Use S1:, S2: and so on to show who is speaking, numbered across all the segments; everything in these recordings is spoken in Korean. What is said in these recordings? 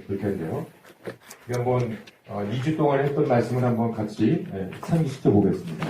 S1: 볼 텐데요. 한번 2주 동안 했던 말씀을 한번 같이 상기시켜 보겠습니다.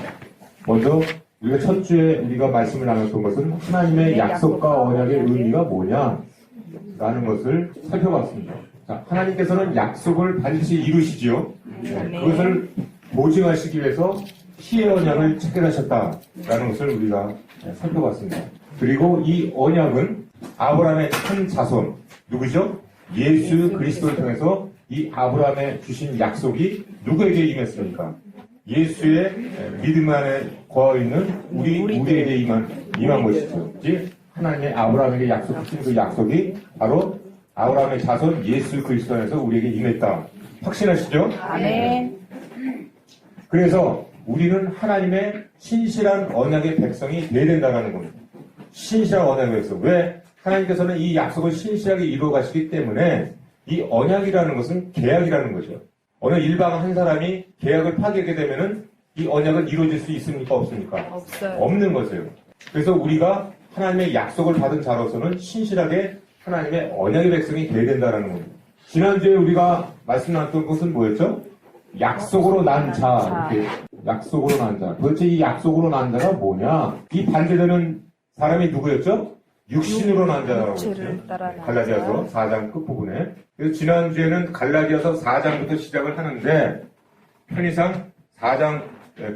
S1: 먼저 우리가 첫 주에 우리가 말씀을 나눴던 것은 하나님의 약속과 언약의 의미가 뭐냐라는 것을 살펴봤습니다. 자, 하나님께서는 약속을 반드시 이루시지요. 그것을 보증하시기 위해서 피의 언약을 체결하셨다라는 것을 우리가 살펴봤습니다. 그리고 이 언약은 아브라함의 한 자손 누구죠? 예수 그리스도를 통해서 이 아브라함에 주신 약속이 누구에게 임했습니까? 예수의 믿음 안에 거하 있는 우리에게 임한 것이죠. 즉 하나님의 아브라함에게 약속하신 그 약속이 바로 아브라함의 자손 예수 그리스도 안에서 우리에게 임했다. 확신하시죠?
S2: 아멘.
S1: 그래서 우리는 하나님의 신실한 언약의 백성이 되어야 된다는 겁니다. 신실한 언약의 백성. 왜? 하나님께서는 이 약속을 신실하게 이루어 가시기 때문에 이 언약이라는 것은 계약이라는 거죠. 어느 일방 한 사람이 계약을 파괴하게 되면은 이 언약은 이루어질 수 있습니까? 없습니까?
S2: 없어요.
S1: 없는 거죠. 그래서 우리가 하나님의 약속을 받은 자로서는 신실하게 하나님의 언약의 백성이 되어야 된다는 겁니다. 지난주에 우리가 말씀 나눴던 것은 뭐였죠? 약속으로 난 자. 이렇게 약속으로 난 자. 도대체 이 약속으로 난 자가 뭐냐? 이 반대되는 사람이 누구였죠? 육신으로 난 자라고 했죠. 갈라디아서 4장 끝부분에. 그래서 지난주에는 갈라디아서 4장부터 시작을 하는데 편의상 4장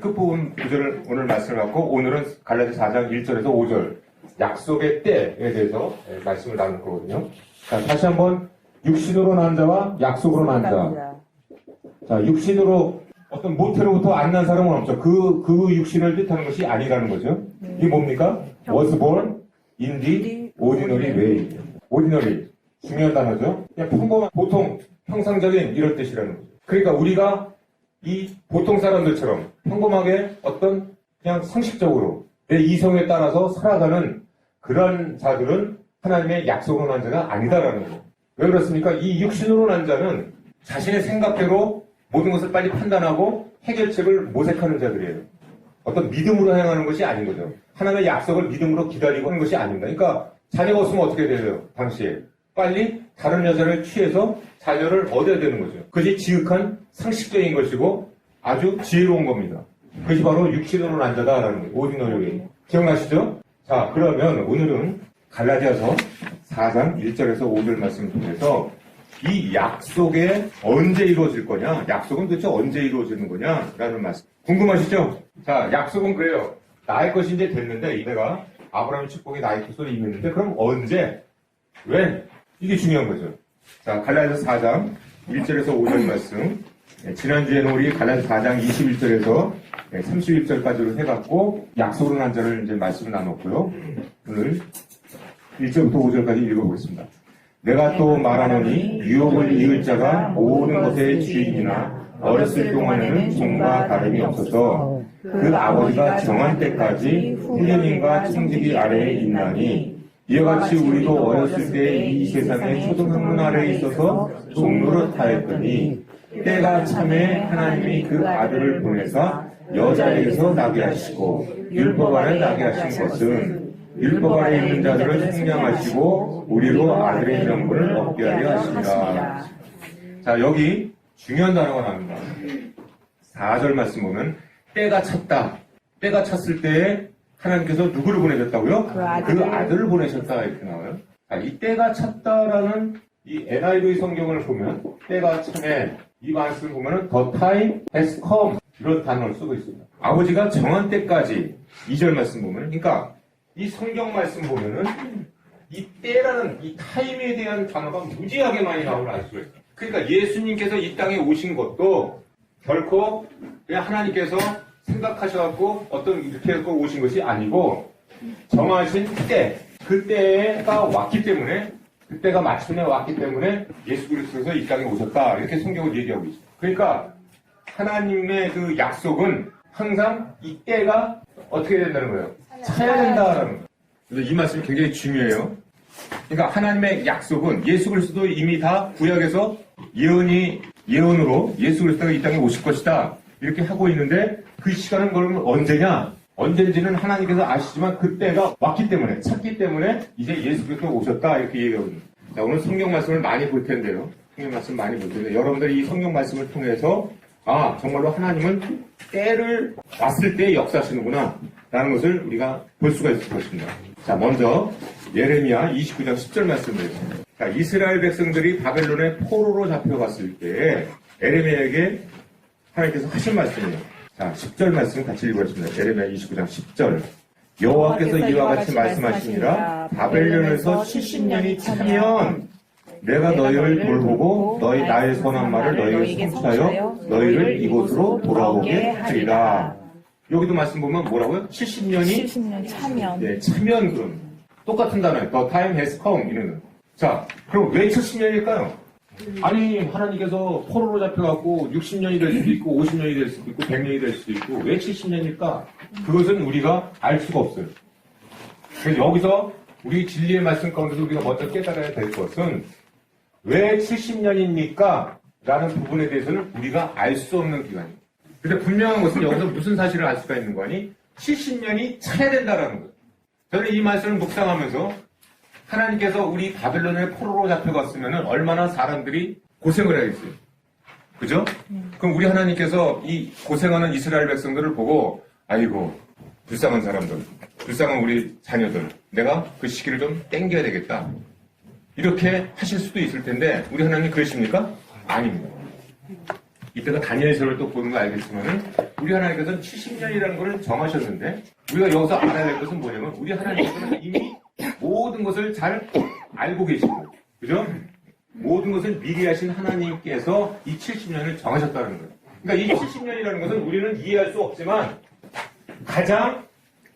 S1: 끝부분 구절을 오늘 말씀을 갖고 오늘은 갈라디아 4장 1절에서 5절 약속의 때에 대해서 말씀을 나눌 거거든요. 자, 다시 한번 육신으로 난 자와 약속으로 난 자. 자, 육신으로 어떤 모태로부터 안 난 사람은 없죠. 그 육신을 뜻하는 것이 아니라는 거죠. 이게 뭡니까? was born in the ordinary way. ordinary. 중요한 단어죠. 그냥 평범한, 보통, 평상적인 이런 뜻이라는 거죠. 그러니까 우리가 이 보통 사람들처럼 평범하게 어떤 그냥 상식적으로 내 이성에 따라서 살아가는 그런 자들은 하나님의 약속으로 난 자가 아니다라는 거. 왜 그렇습니까? 이 육신으로 난 자는 자신의 생각대로 모든 것을 빨리 판단하고 해결책을 모색하는 자들이에요. 어떤 믿음으로 행하는 것이 아닌 거죠. 하나님의 약속을 믿음으로 기다리고 하는 것이 아닙니다. 그러니까 자녀가 없으면 어떻게 돼요? 당시에. 빨리 다른 여자를 취해서 자녀를 얻어야 되는 거죠. 그것이 지극한 상식적인 것이고 아주 지혜로운 겁니다. 그것이 바로 육신으로 난 자다라는 거예요. 오디너리. 기억나시죠? 자, 그러면 오늘은 갈라디아서 4장 1절에서 5절 말씀을 통해서 이 약속이 언제 이루어질 거냐? 약속은 도대체 언제 이루어지는 거냐? 라는 말씀. 궁금하시죠? 자, 약속은 그래요. 나의 것이 이제 됐는데, 내가 아브라함의 축복이 나의 것으로 임했는데, 그럼 언제? 왜? 이게 중요한 거죠. 자, 갈라디아서 4장 1절에서 5절 말씀. 지난주에는 우리 갈라디아서 4장 21절에서 31절까지로 해갖고, 약속으로 난 자를 이제 말씀을 나눴고요. 오늘 1절부터 5절까지 읽어보겠습니다. 내가 또 말하노니 유혹을 이을 자가 모든 것의 주인이나 어렸을 동안에는 종과 다름이 없어서 그 아버지가 정한 때까지 훈련인과 청지기 아래에 있나니 이와 같이 우리도 어렸을 때 이 세상의 초등학문 아래에 있어서 종로를 타였더니 때가 참에 하나님이 그 아들을 보내사 여자에게서 나게 하시고 율법 안에 나게 하신 것은 율법 안에 있는 자들을 성량하시고 우리로 아들의 명분을 얻게 하려 하시니라. 자, 여기 중요한 단어가 나옵니다. 4절 말씀 보면 때가 찼다. 때가 찼을 때에 하나님께서 누구를 보내셨다고요? 그 아들을 보내셨다 이렇게 나와요. 자, 이 때가 찼다라는 이 NIV 성경을 보면 때가 참에 이 말씀을 보면은 the time has come 이런 단어를 쓰고 있습니다. 아버지가 정한 때까지 2절 말씀 보면 그러니까 이 성경 말씀 보면은 이 때라는 이 타임에 대한 단어가 무지하게 많이 나오는 알 수가 있어요. 그러니까 예수님께서 이 땅에 오신 것도 결코 그냥 하나님께서 생각하셔갖고 어떤 이렇게 해서 오신 것이 아니고 정하신 때, 그 때가 왔기 때문에 그때가 마침내 왔기 때문에 예수 그리스도께서 이 땅에 오셨다 이렇게 성경을 얘기하고 있어요. 그러니까 하나님의 그 약속은 항상 이 때가 어떻게 된다는 거예요? 차야 된다라는 거예요. 그래서 이 말씀이 굉장히 중요해요. 그러니까 하나님의 약속은 예수 그리스도 이미 다 구약에서 예언으로 예수 그리스도가 이 땅에 오실 것이다 이렇게 하고 있는데 그 시간은 그러면 언제냐? 언젠지는 하나님께서 아시지만 그때가 왔기 때문에 찼기 때문에 이제 예수 그리스도가 오셨다 이렇게 얘기하거든요. 자, 오늘 성경 말씀을 많이 볼 텐데요. 성경 말씀 많이 보세요. 여러분들이 이 성경 말씀을 통해서 아, 정말로 하나님은 때를 왔을 때 역사하시는구나 라는 것을 우리가 볼 수가 있을 것입니다. 자, 먼저 예레미야 29장 10절 말씀을 보겠습니다. 자, 이스라엘 백성들이 바벨론의 포로로 잡혀갔을 때 에레미야에게 하나님께서 하신 말씀이에요. 자, 10절 말씀 같이 읽어보겠습니다. 예레미야 29장 10절. 여호와께서 이와 같이 말씀하시니라 바벨론에서 70년이 차면 내가 너희를 돌보고 너희 나의 선한 말을 너희에게 성취하여 너희를 이곳으로 돌아오게 하리라. 여기도 말씀 보면 뭐라고요? 70년
S2: 차면.
S1: 네, 차면 그럼 똑같은 단어예요. The time has come 이런. 자, 그럼 왜 70년일까요? 아니 하나님께서 포로로 잡혀갖고 60년이 될 수도 있고 50년이 될 수도 있고 100년이 될 수도 있고 왜 70년일까? 그것은 우리가 알 수가 없어요. 그래서 여기서 우리 진리의 말씀 가운데서 우리가 먼저 깨달아야 될 것은 왜 70년입니까? 라는 부분에 대해서는 우리가 알 수 없는 기간이에요. 근데 분명한 것은 여기서 무슨 사실을 알 수가 있는 거니? 70년이 차야 된다라는 거예요. 저는 이 말씀을 묵상하면서 하나님께서 우리 바벨론의 포로로 잡혀갔으면 얼마나 사람들이 고생을 하겠어요. 그죠? 그럼 우리 하나님께서 이 고생하는 이스라엘 백성들을 보고 아이고 불쌍한 사람들, 불쌍한 우리 자녀들 내가 그 시기를 좀 땡겨야 되겠다. 이렇게 하실 수도 있을 텐데 우리 하나님 그러십니까? 아닙니다. 이때가 다니엘서를 또 보는 거 알겠지만은 우리 하나님께서는 70년이라는 것을 정하셨는데 우리가 여기서 알아야 될 것은 뭐냐면 우리 하나님께서는 이미 모든 것을 잘 알고 계십니다. 그죠? 모든 것을 미리 하신 하나님께서 이 70년을 정하셨다는 거예요. 그러니까 이 70년이라는 것은 우리는 이해할 수 없지만 가장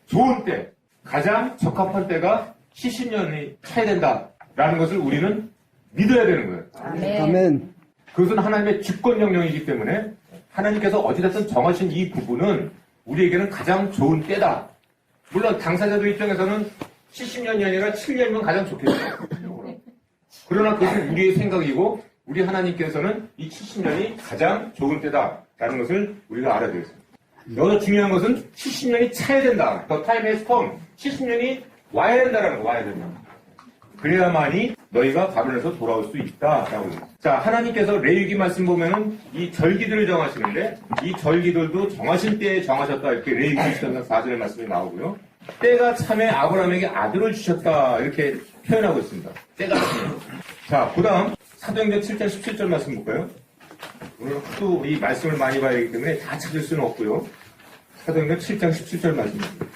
S1: 좋은 때, 가장 적합한 때가 70년이 차야 된다라는 것을 우리는 믿어야 되는 거예요.
S2: 아멘.
S1: 그것은 하나님의 주권명령이기 때문에 하나님께서 어찌됐든 정하신 이 부분은 우리에게는 가장 좋은 때다. 물론 당사자들 입장에서는 70년이 아니라 7년이면 가장 좋겠죠. 그러나 그것은 우리의 생각이고 우리 하나님께서는 이 70년이 가장 좋은 때다라는 것을 우리가 알아야 되겠습니다. 여기서 중요한 것은 70년이 차야 된다. The time has come. 70년이 와야 된다라는 거, 와야 된다. 그래야만이 너희가 바벨론에서 돌아올 수 있다라고. 자, 하나님께서 레위기 말씀 보면은 이 절기들을 정하시는데 이 절기들도 정하신 때에 정하셨다 이렇게 레위기 20장 4절의 말씀이 나오고요. 때가 참에 아브라함에게 아들을 주셨다 이렇게 표현하고 있습니다. 때가 참에. 자, 그 다음 사도행전 7장 17절 말씀 볼까요? 오늘 또 이 말씀을 많이 봐야 하기 때문에 다 찾을 수는 없고요. 사도행전 7장 17절 말씀입니다.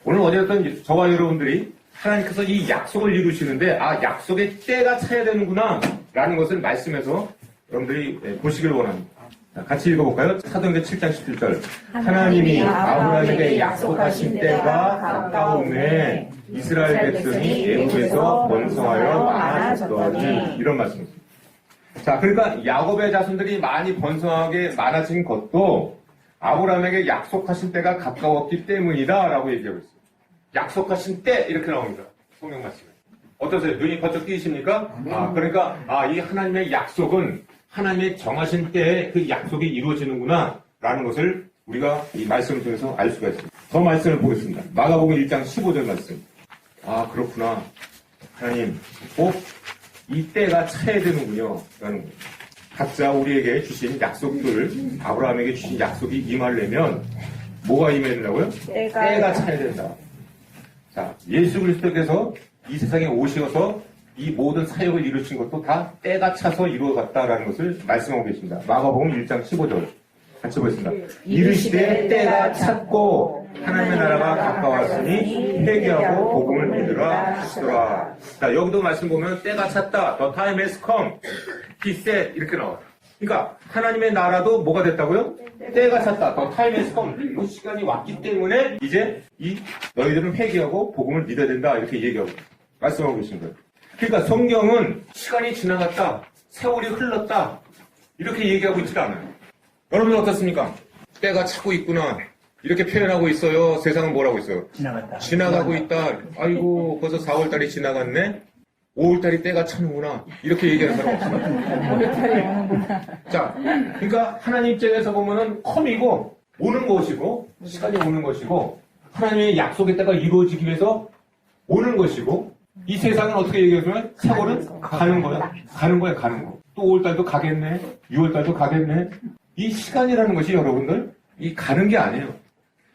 S1: 오늘 어쨌든 저와 여러분들이 하나님께서 이 약속을 이루시는데 아 약속의 때가 차야 되는구나 라는 것을 말씀에서 여러분들이 보시길 원합니다. 자, 같이 읽어볼까요? 사도행전 7장 17절 하나님이 아브라함에게 약속하신 때가 가까우매 이스라엘 백성이 애굽에서 번성하여 많아졌더니 이런 말씀입니다. 자, 그러니까 야곱의 자손들이 많이 번성하게 많아진 것도 아브라함에게 약속하신 때가 가까웠기 때문이다 라고 얘기하고 있어요. 약속하신 때 이렇게 나옵니다. 성경 말씀에. 어떠세요? 눈이 번쩍 뜨이십니까? 그러니까 이 하나님의 약속은 하나님의 정하신 때에 그 약속이 이루어지는구나 라는 것을 우리가 이 말씀을 통해서 알 수가 있습니다. 더 말씀을 보겠습니다. 마가복음 1장 15절 말씀. 그렇구나. 하나님 꼭 이 때가 차야 되는군요 라는 거예요. 각자 우리에게 주신 약속들을 아브라함에게 주신 약속이 임하려면 뭐가 임해야 된다고요? 때가 차야 된다. 자, 예수 그리스도께서 이 세상에 오셔서 이 모든 사역을 이루신 것도 다 때가 차서 이루어갔다라는 것을 말씀하고 계십니다. 마가복음 1장 15절 같이 보겠습니다. 이르시되 때가 찼고 하나님의 나라가 가까웠으니 회개하고 복음을 믿으라 하시더라. 자, 여기도 말씀 보면 때가 찼다. The time has come. He said. 이렇게 나와요. 그러니까 하나님의 나라도 뭐가 됐다고요? 때가 찼다. The time has come. 그 시간이 왔기 때문에 이제 너희들은 회개하고 복음을 믿어야 된다. 이렇게 얘기하고 말씀하고 계신 거예요. 그러니까 성경은 시간이 지나갔다. 세월이 흘렀다. 이렇게 얘기하고 있지 않아요. 여러분 어떻습니까? 때가 차고 있구나. 이렇게 표현하고 있어요. 세상은 뭐라고 있어요? 지나가고 있다. 아이고 벌써 4월달이 지나갔네. 5월달이 때가 차는구나. 이렇게 얘기하는 사람 없어요.
S2: 5월달이 오는구나.
S1: 자, 그러니까 하나님 입장에서 보면은 컴이고 오는 것이고 시간이 오는 것이고 하나님의 약속의 때가 이루어지기 위해서 오는 것이고 이 세상은 어떻게 얘기하면 세월은 가는 거야. 가는 거야, 가는 거. 또 5월달도 가겠네. 6월달도 가겠네. 이 시간이라는 것이 여러분들 이 가는 게 아니에요.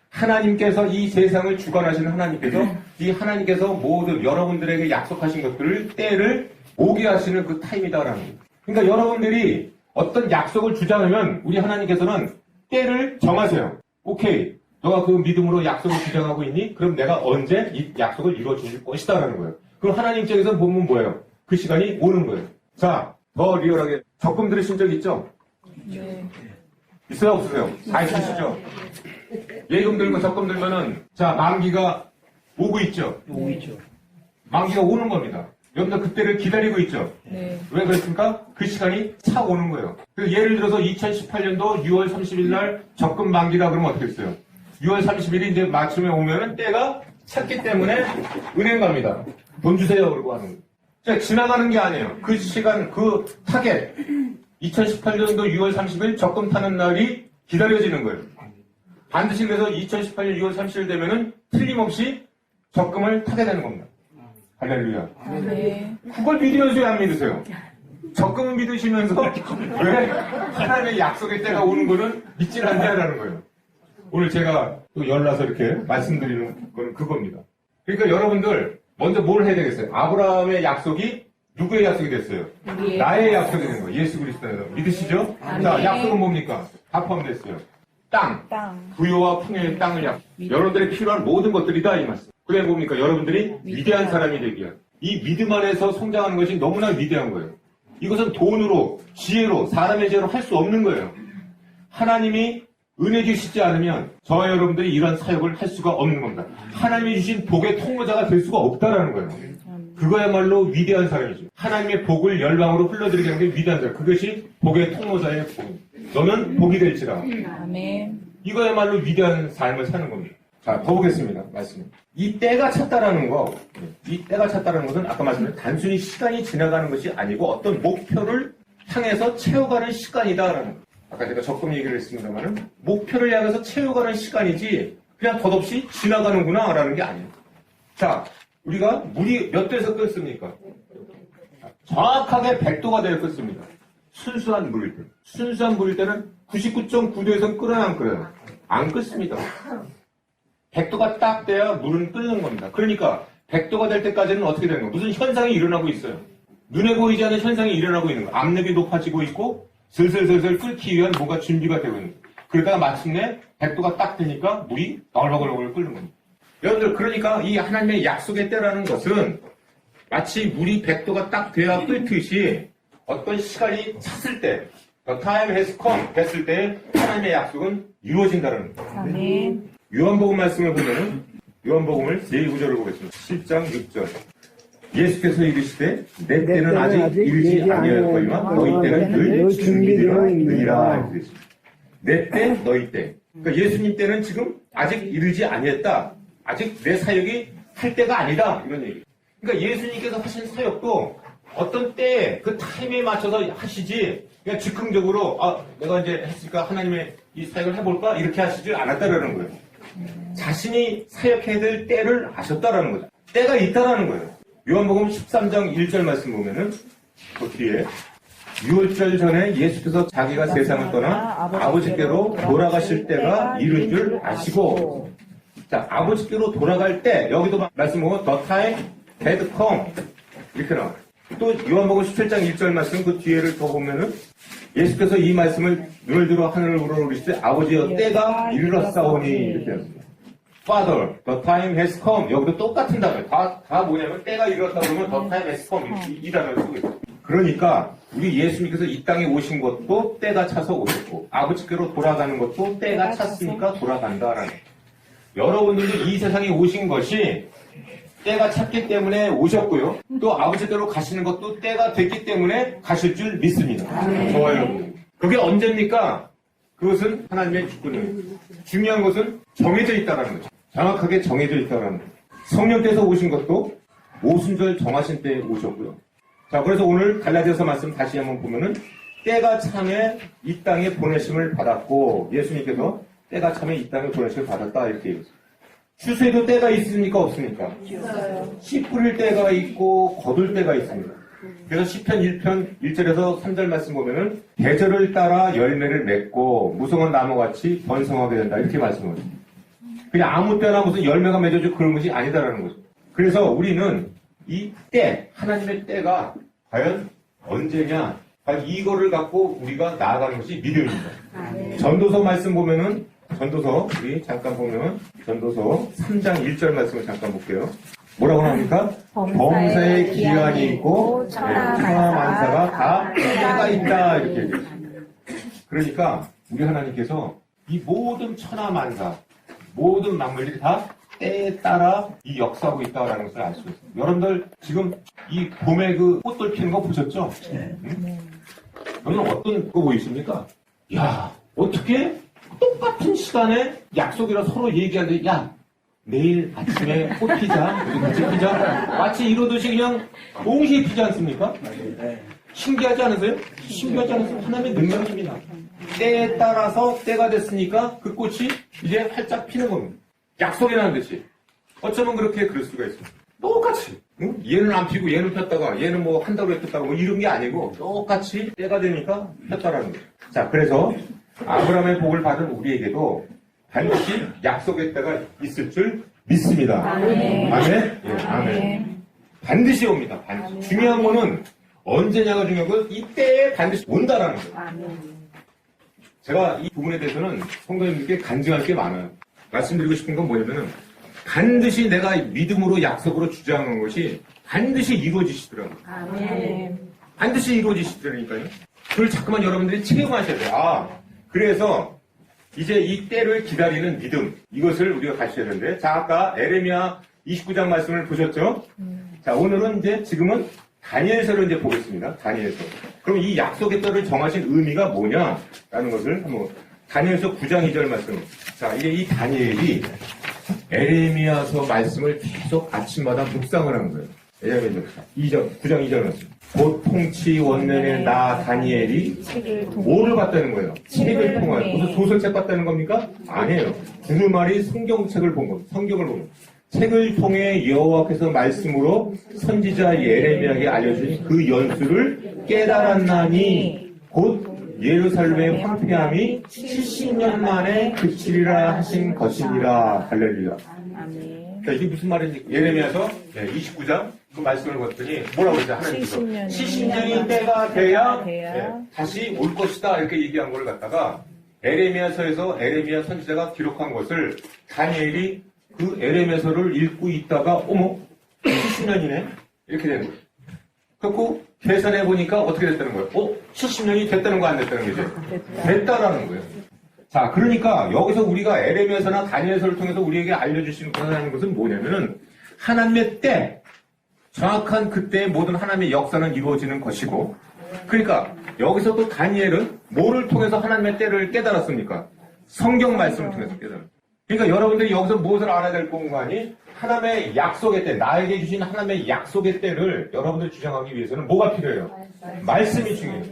S1: 하나님께서 이 세상을 주관하시는 하나님께서 이 하나님께서 모든 여러분들에게 약속하신 것들을 때를 오게 하시는 그 타임이다라는 거예요. 그러니까 여러분들이 어떤 약속을 주장하면 우리 하나님께서는 때를 정하세요. 오케이. 너가 그 믿음으로 약속을 주장하고 있니? 그럼 내가 언제 이 약속을 이루어 줄 것이다라는 거예요. 그럼 하나님 쪽에서 보면 뭐예요? 그 시간이 오는 거예요. 자, 더 리얼하게 적금 들으신 적 있죠?
S2: 네.
S1: 있어요, 없으세요? 다 있으시죠? 예금 들고 적금 들면은 자, 만기가 오고 있죠?
S2: 오고 있죠.
S1: 만기가 오는 겁니다. 여러분들 그때를 기다리고 있죠?
S2: 네.
S1: 왜 그랬습니까? 그 시간이 차 오는 거예요. 그래서 예를 들어서 2018년도 6월 30일 날 적금 만기다 그러면 어떻게 했어요? 6월 30일이 이제 마침에 오면은 때가 찼기 때문에 은행 갑니다. 돈 주세요. 그러고 하는 거예요. 자, 지나가는 게 아니에요. 그 시간, 그 타겟. 2018년도 6월 30일 적금 타는 날이 기다려지는 거예요. 반드시 그래서 2018년 6월 30일 되면은 틀림없이 적금을 타게 되는 겁니다. 할렐루야.
S2: 네.
S1: 그걸 믿으면서 왜 안 믿으세요? 적금을 믿으시면서 왜 하나님의 약속의 때가 오는 거는 믿질 않냐라는 거예요. 오늘 제가 또 열나서 이렇게 말씀드리는 건 그겁니다. 그러니까 여러분들 먼저 뭘 해야 되겠어요? 아브라함의 약속이 누구의 약속이 됐어요?
S2: 우리의
S1: 나의 약속이 된 거예요. 예수 그리스도에서. 믿으시죠? 자, 약속은 뭡니까? 다 포함됐어요. 땅. 부유와 풍요의 땅을 약속. 여러분들이 필요한 모든 것들이다 이 말씀. 그래 뭡니까? 여러분들이 위대한 사람이 되기 위한. 이 믿음 안에서 성장하는 것이 너무나 위대한 거예요. 이것은 돈으로, 지혜로, 사람의 지혜로 할 수 없는 거예요. 하나님이 은혜 주시지 않으면 저와 여러분들이 이런 사역을 할 수가 없는 겁니다. 하나님이 주신 복의 통로자가 될 수가 없다라는 거예요. 그거야말로 위대한 사람이죠. 하나님의 복을 열방으로 흘러들이게 하는 게 위대한 사람. 그것이 복의 통로자의 복입니다. 너는 복이 될지라.
S2: 아멘.
S1: 이거야말로 위대한 삶을 사는 겁니다. 자, 더 보겠습니다. 말씀. 이 때가 찼다라는 거, 이 때가 찼다라는 것은 아까 말씀드린 단순히 시간이 지나가는 것이 아니고 어떤 목표를 향해서 채워가는 시간이다라는 거. 아까 제가 적금 얘기를 했습니다만은 목표를 향해서 채워가는 시간이지 그냥 덧없이 지나가는구나라는 게 아니에요. 자, 우리가 물이 몇 도에서 끓습니까? 정확하게 100도가 되어 끓습니다. 순수한 물일 때. 순수한 물일 때는 99.9도에서 끓어야 안 끓어요? 안 끓습니다. 100도가 딱 돼야 물은 끓는 겁니다. 그러니까 100도가 될 때까지는 어떻게 되는 거예요? 무슨 현상이 일어나고 있어요. 눈에 보이지 않는 현상이 일어나고 있는 거예요. 압력이 높아지고 있고 슬슬슬슬 끓기 위한 뭔가 준비가 되고 있는 거예요. 그러다가 마침내 100도가 딱 되니까 물이 너글너글 끓는 겁니다. 여러분들 그러니까 이 하나님의 약속의 때라는 것은 마치 물이 100도가 딱 돼야 끓듯이 어떤 시간이 찼을 때 The time has come 됐을 때 하나님의 약속은 이루어진다는 거예요.
S2: 아멘.
S1: 요한복음 말씀을 보면은 요한복음을 제2구절을 보겠습니다. 7장 6절. 예수께서 이르시되 내 때는 아직 이르지 아니하였거니와 너희 때는 늘 준비되어 있느니라. 내 때, 너희 때. 그러니까 예수님 때는 지금 아직 이르지 아니했다. 아직 내 사역이 할 때가 아니다. 이런 얘기. 그러니까 예수님께서 하신 사역도 어떤 때에 그 타임에 맞춰서 하시지 그냥 즉흥적으로 내가 이제 했으니까 하나님의 이 사역을 해볼까? 이렇게 하시지 않았다라는 거예요. 자신이 사역해야 될 때를 아셨다라는 거죠. 때가 있다라는 거예요. 요한복음 13장 1절 말씀 보면은 그 뒤에 6월절 전에 예수께서 자기가 세상을 떠나 아버지께로 돌아가실 때가 이른 줄 아시고 자, 아버지께로 돌아갈 때 여기도 말씀 보면 The time had come 이렇게 나와요. 또 요한복음 17장 1절 말씀 그 뒤에를 더 보면은 예수께서 이 말씀을 눈을 들어 하늘을 우러러리시되 아버지여 때가 이르렀사오니 이렇게 했습니다. Father, the time has come. 여기도 똑같은 단어예요. 다 뭐냐면 때가 이르렀다 그러면 the time has come 이 단어를 쓰고 있어요. 그러니까 우리 예수님께서 이 땅에 오신 것도 때가 차서 오셨고 아버지께로 돌아가는 것도 때가 찼으니까 돌아간다라는 거예요. 여러분들도 이 세상에 오신 것이 때가 찼기 때문에 오셨고요. 또 아버지께로 가시는 것도 때가 됐기 때문에 가실 줄 믿습니다. 저와 여러분. 그게 언제입니까? 그것은 하나님의 주권이에요. 중요한 것은 정해져 있다는 거죠. 정확하게 정해져 있다는 거죠. 성령께서 오신 것도 오순절 정하신 때에 오셨고요. 자, 그래서 오늘 갈라디아서 말씀 다시 한번 보면은 때가 참에 이 땅에 보내심을 받았고 예수님께서 때가 참에 이 땅에 보내심을 받았다 이렇게 얘기했어요. 추수에도 때가 있습니까? 없습니까?
S2: 있어요.
S1: 씨 뿌릴 때가 있고 거둘 때가 있습니다. 그래서 시편 1편 1절에서 3절 말씀 보면은 계절을 따라 열매를 맺고 무성한 나무같이 번성하게 된다 이렇게 말씀을 그냥 아무 때나 무슨 열매가 맺어지고 그런 것이 아니다라는 거죠. 그래서 우리는 이 때, 하나님의 때가 과연 언제냐 과연 이거를 갖고 우리가 나아가는 것이 믿음입니다. 전도서 말씀 보면은 전도서 우리 잠깐 보면 전도서 3장 1절 말씀을 잠깐 볼게요. 뭐라고 합니까? 범사에 기한이 있고 천하만사가 다 때가 있다 이렇게 얘기했습니다. 그러니까 우리 하나님께서 이 모든 천하만사 모든 만물들이 다 때에 따라 이 역사하고 있다는 것을 알 수 있어요. 여러분들 지금 이 봄에 그 꽃들 피는 거 보셨죠? 응? 여러분 어떤 거 보이십니까? 야 어떻게 똑같은 시간에 약속이라 서로 얘기하는데 야 내일 아침에 꽃 피자 우리 같이 피자 마치 이러듯이 그냥 동시에 피지 않습니까? 신기하지 않으세요? 신기하지 않으세요? 하나님의 능력입니다. 때에 따라서 때가 됐으니까 그 꽃이 이제 활짝 피는 겁니다. 약속이라는 듯이 어쩌면 그렇게 그럴 수가 있습니다. 똑같이 응? 얘는 안 피고 얘는 폈다가 얘는 뭐 한 달에 폈다가 뭐 이런 게 아니고 똑같이 때가 되니까 폈다라는 거죠. 자 그래서 아브라함의 복을 받은 우리에게도 반드시 약속의 때가 있을 줄 믿습니다. 아멘. 아멘. 예, 아멘. 반드시 옵니다. 반드시. 중요한 거는 언제냐가 중요한 건 이때에 반드시 온다라는 거예요. 제가 이 부분에 대해서는 성도님들께 간증할 게 많아요. 말씀드리고 싶은 건 뭐냐면은 반드시 내가 믿음으로 약속으로 주장한 것이 반드시 이루어지시더라고요.
S2: 아멘.
S1: 반드시 이루어지시더라니까요. 그걸 자꾸만 여러분들이 체험하셔야 돼요. 아, 그래서 이제 이 때를 기다리는 믿음 이것을 우리가 가셔야 되는데 자 아까 에레미야 29장 말씀을 보셨죠? 자 오늘은 이제 지금은 다니엘서를 이제 보겠습니다. 다니엘서. 그럼 이 약속의 때를 정하신 의미가 뭐냐라는 것을 한번 다니엘서 9장 2절 말씀. 자 이게 이 다니엘이 에레미야서 말씀을 계속 아침마다 묵상을 하는 거예요. 에레미야 9장 2절 말씀. 곧 통치 원년의 나 다니엘이 뭐를 봤다는 거예요? 책을 통하여. 무슨 소설책 봤다는 겁니까? 아니에요. 두루마리 성경책을 본 겁니다. 성경을 본 겁니다. 책을 통해 여호와께서 말씀으로 선지자 예레미야에게 알려주신 그 연수를 깨달았나니 곧 예루살렘의 황폐함이 70년 만에 그치리라 하신 것이니라. 할렐루야. 자, 이게 무슨 말인지 예레미야서 29장 그 말씀을 봤더니 뭐라고 했어요? 하나님께서 70년이 때가 돼야 다시 올 것이다 이렇게 얘기한 걸 갖다가 에레미야서에서 에레미야 선지자가 기록한 것을 다니엘이 그 에레미야서를 읽고 있다가 어머 70년이네 이렇게 되는 거예요. 그렇고 계산해 보니까 어떻게 됐다는 거예요? 70년이 됐다는 거 안 됐다는 거죠? 됐다라는 거예요. 자, 그러니까 여기서 우리가 에레미야서나 다니엘서를 통해서 우리에게 알려주시는 것은 뭐냐면은 하나님의 때, 정확한 그때의 모든 하나님의 역사는 이루어지는 것이고, 그러니까 여기서 또 다니엘은 뭐를 통해서 하나님의 때를 깨달았습니까? 성경 말씀을 통해서 깨달았습니다. 그러니까 여러분들이 여기서 무엇을 알아야 될 공간이 하나님의 약속의 때, 나에게 주신 하나님의 약속의 때를 여러분들 주장하기 위해서는 뭐가 필요해요? 말씀이 중요해요.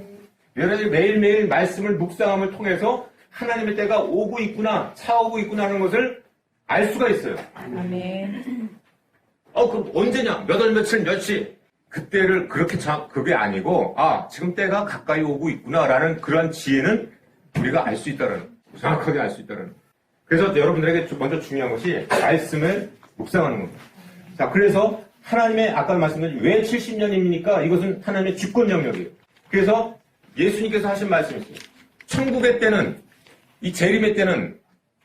S1: 여러분들이 매일매일 말씀을 묵상함을 통해서 하나님의 때가 오고 있구나, 차오고 있구나 하는 것을 알 수가 있어요.
S2: 아멘.
S1: 그럼 언제냐? 몇 월, 며칠, 며칠. 그때를 그렇게 그게 아니고, 지금 때가 가까이 오고 있구나라는 그런 지혜는 우리가 알 수 있다는, 정확하게 알 수 있다는. 그래서 여러분들에게 먼저 중요한 것이 말씀을 묵상하는 겁니다. 자, 그래서 하나님의, 아까 말씀드린 왜 70년입니까? 이것은 하나님의 주권 영역이에요. 그래서 예수님께서 하신 말씀이 있어요. 천국의 때는, 이 재림의 때는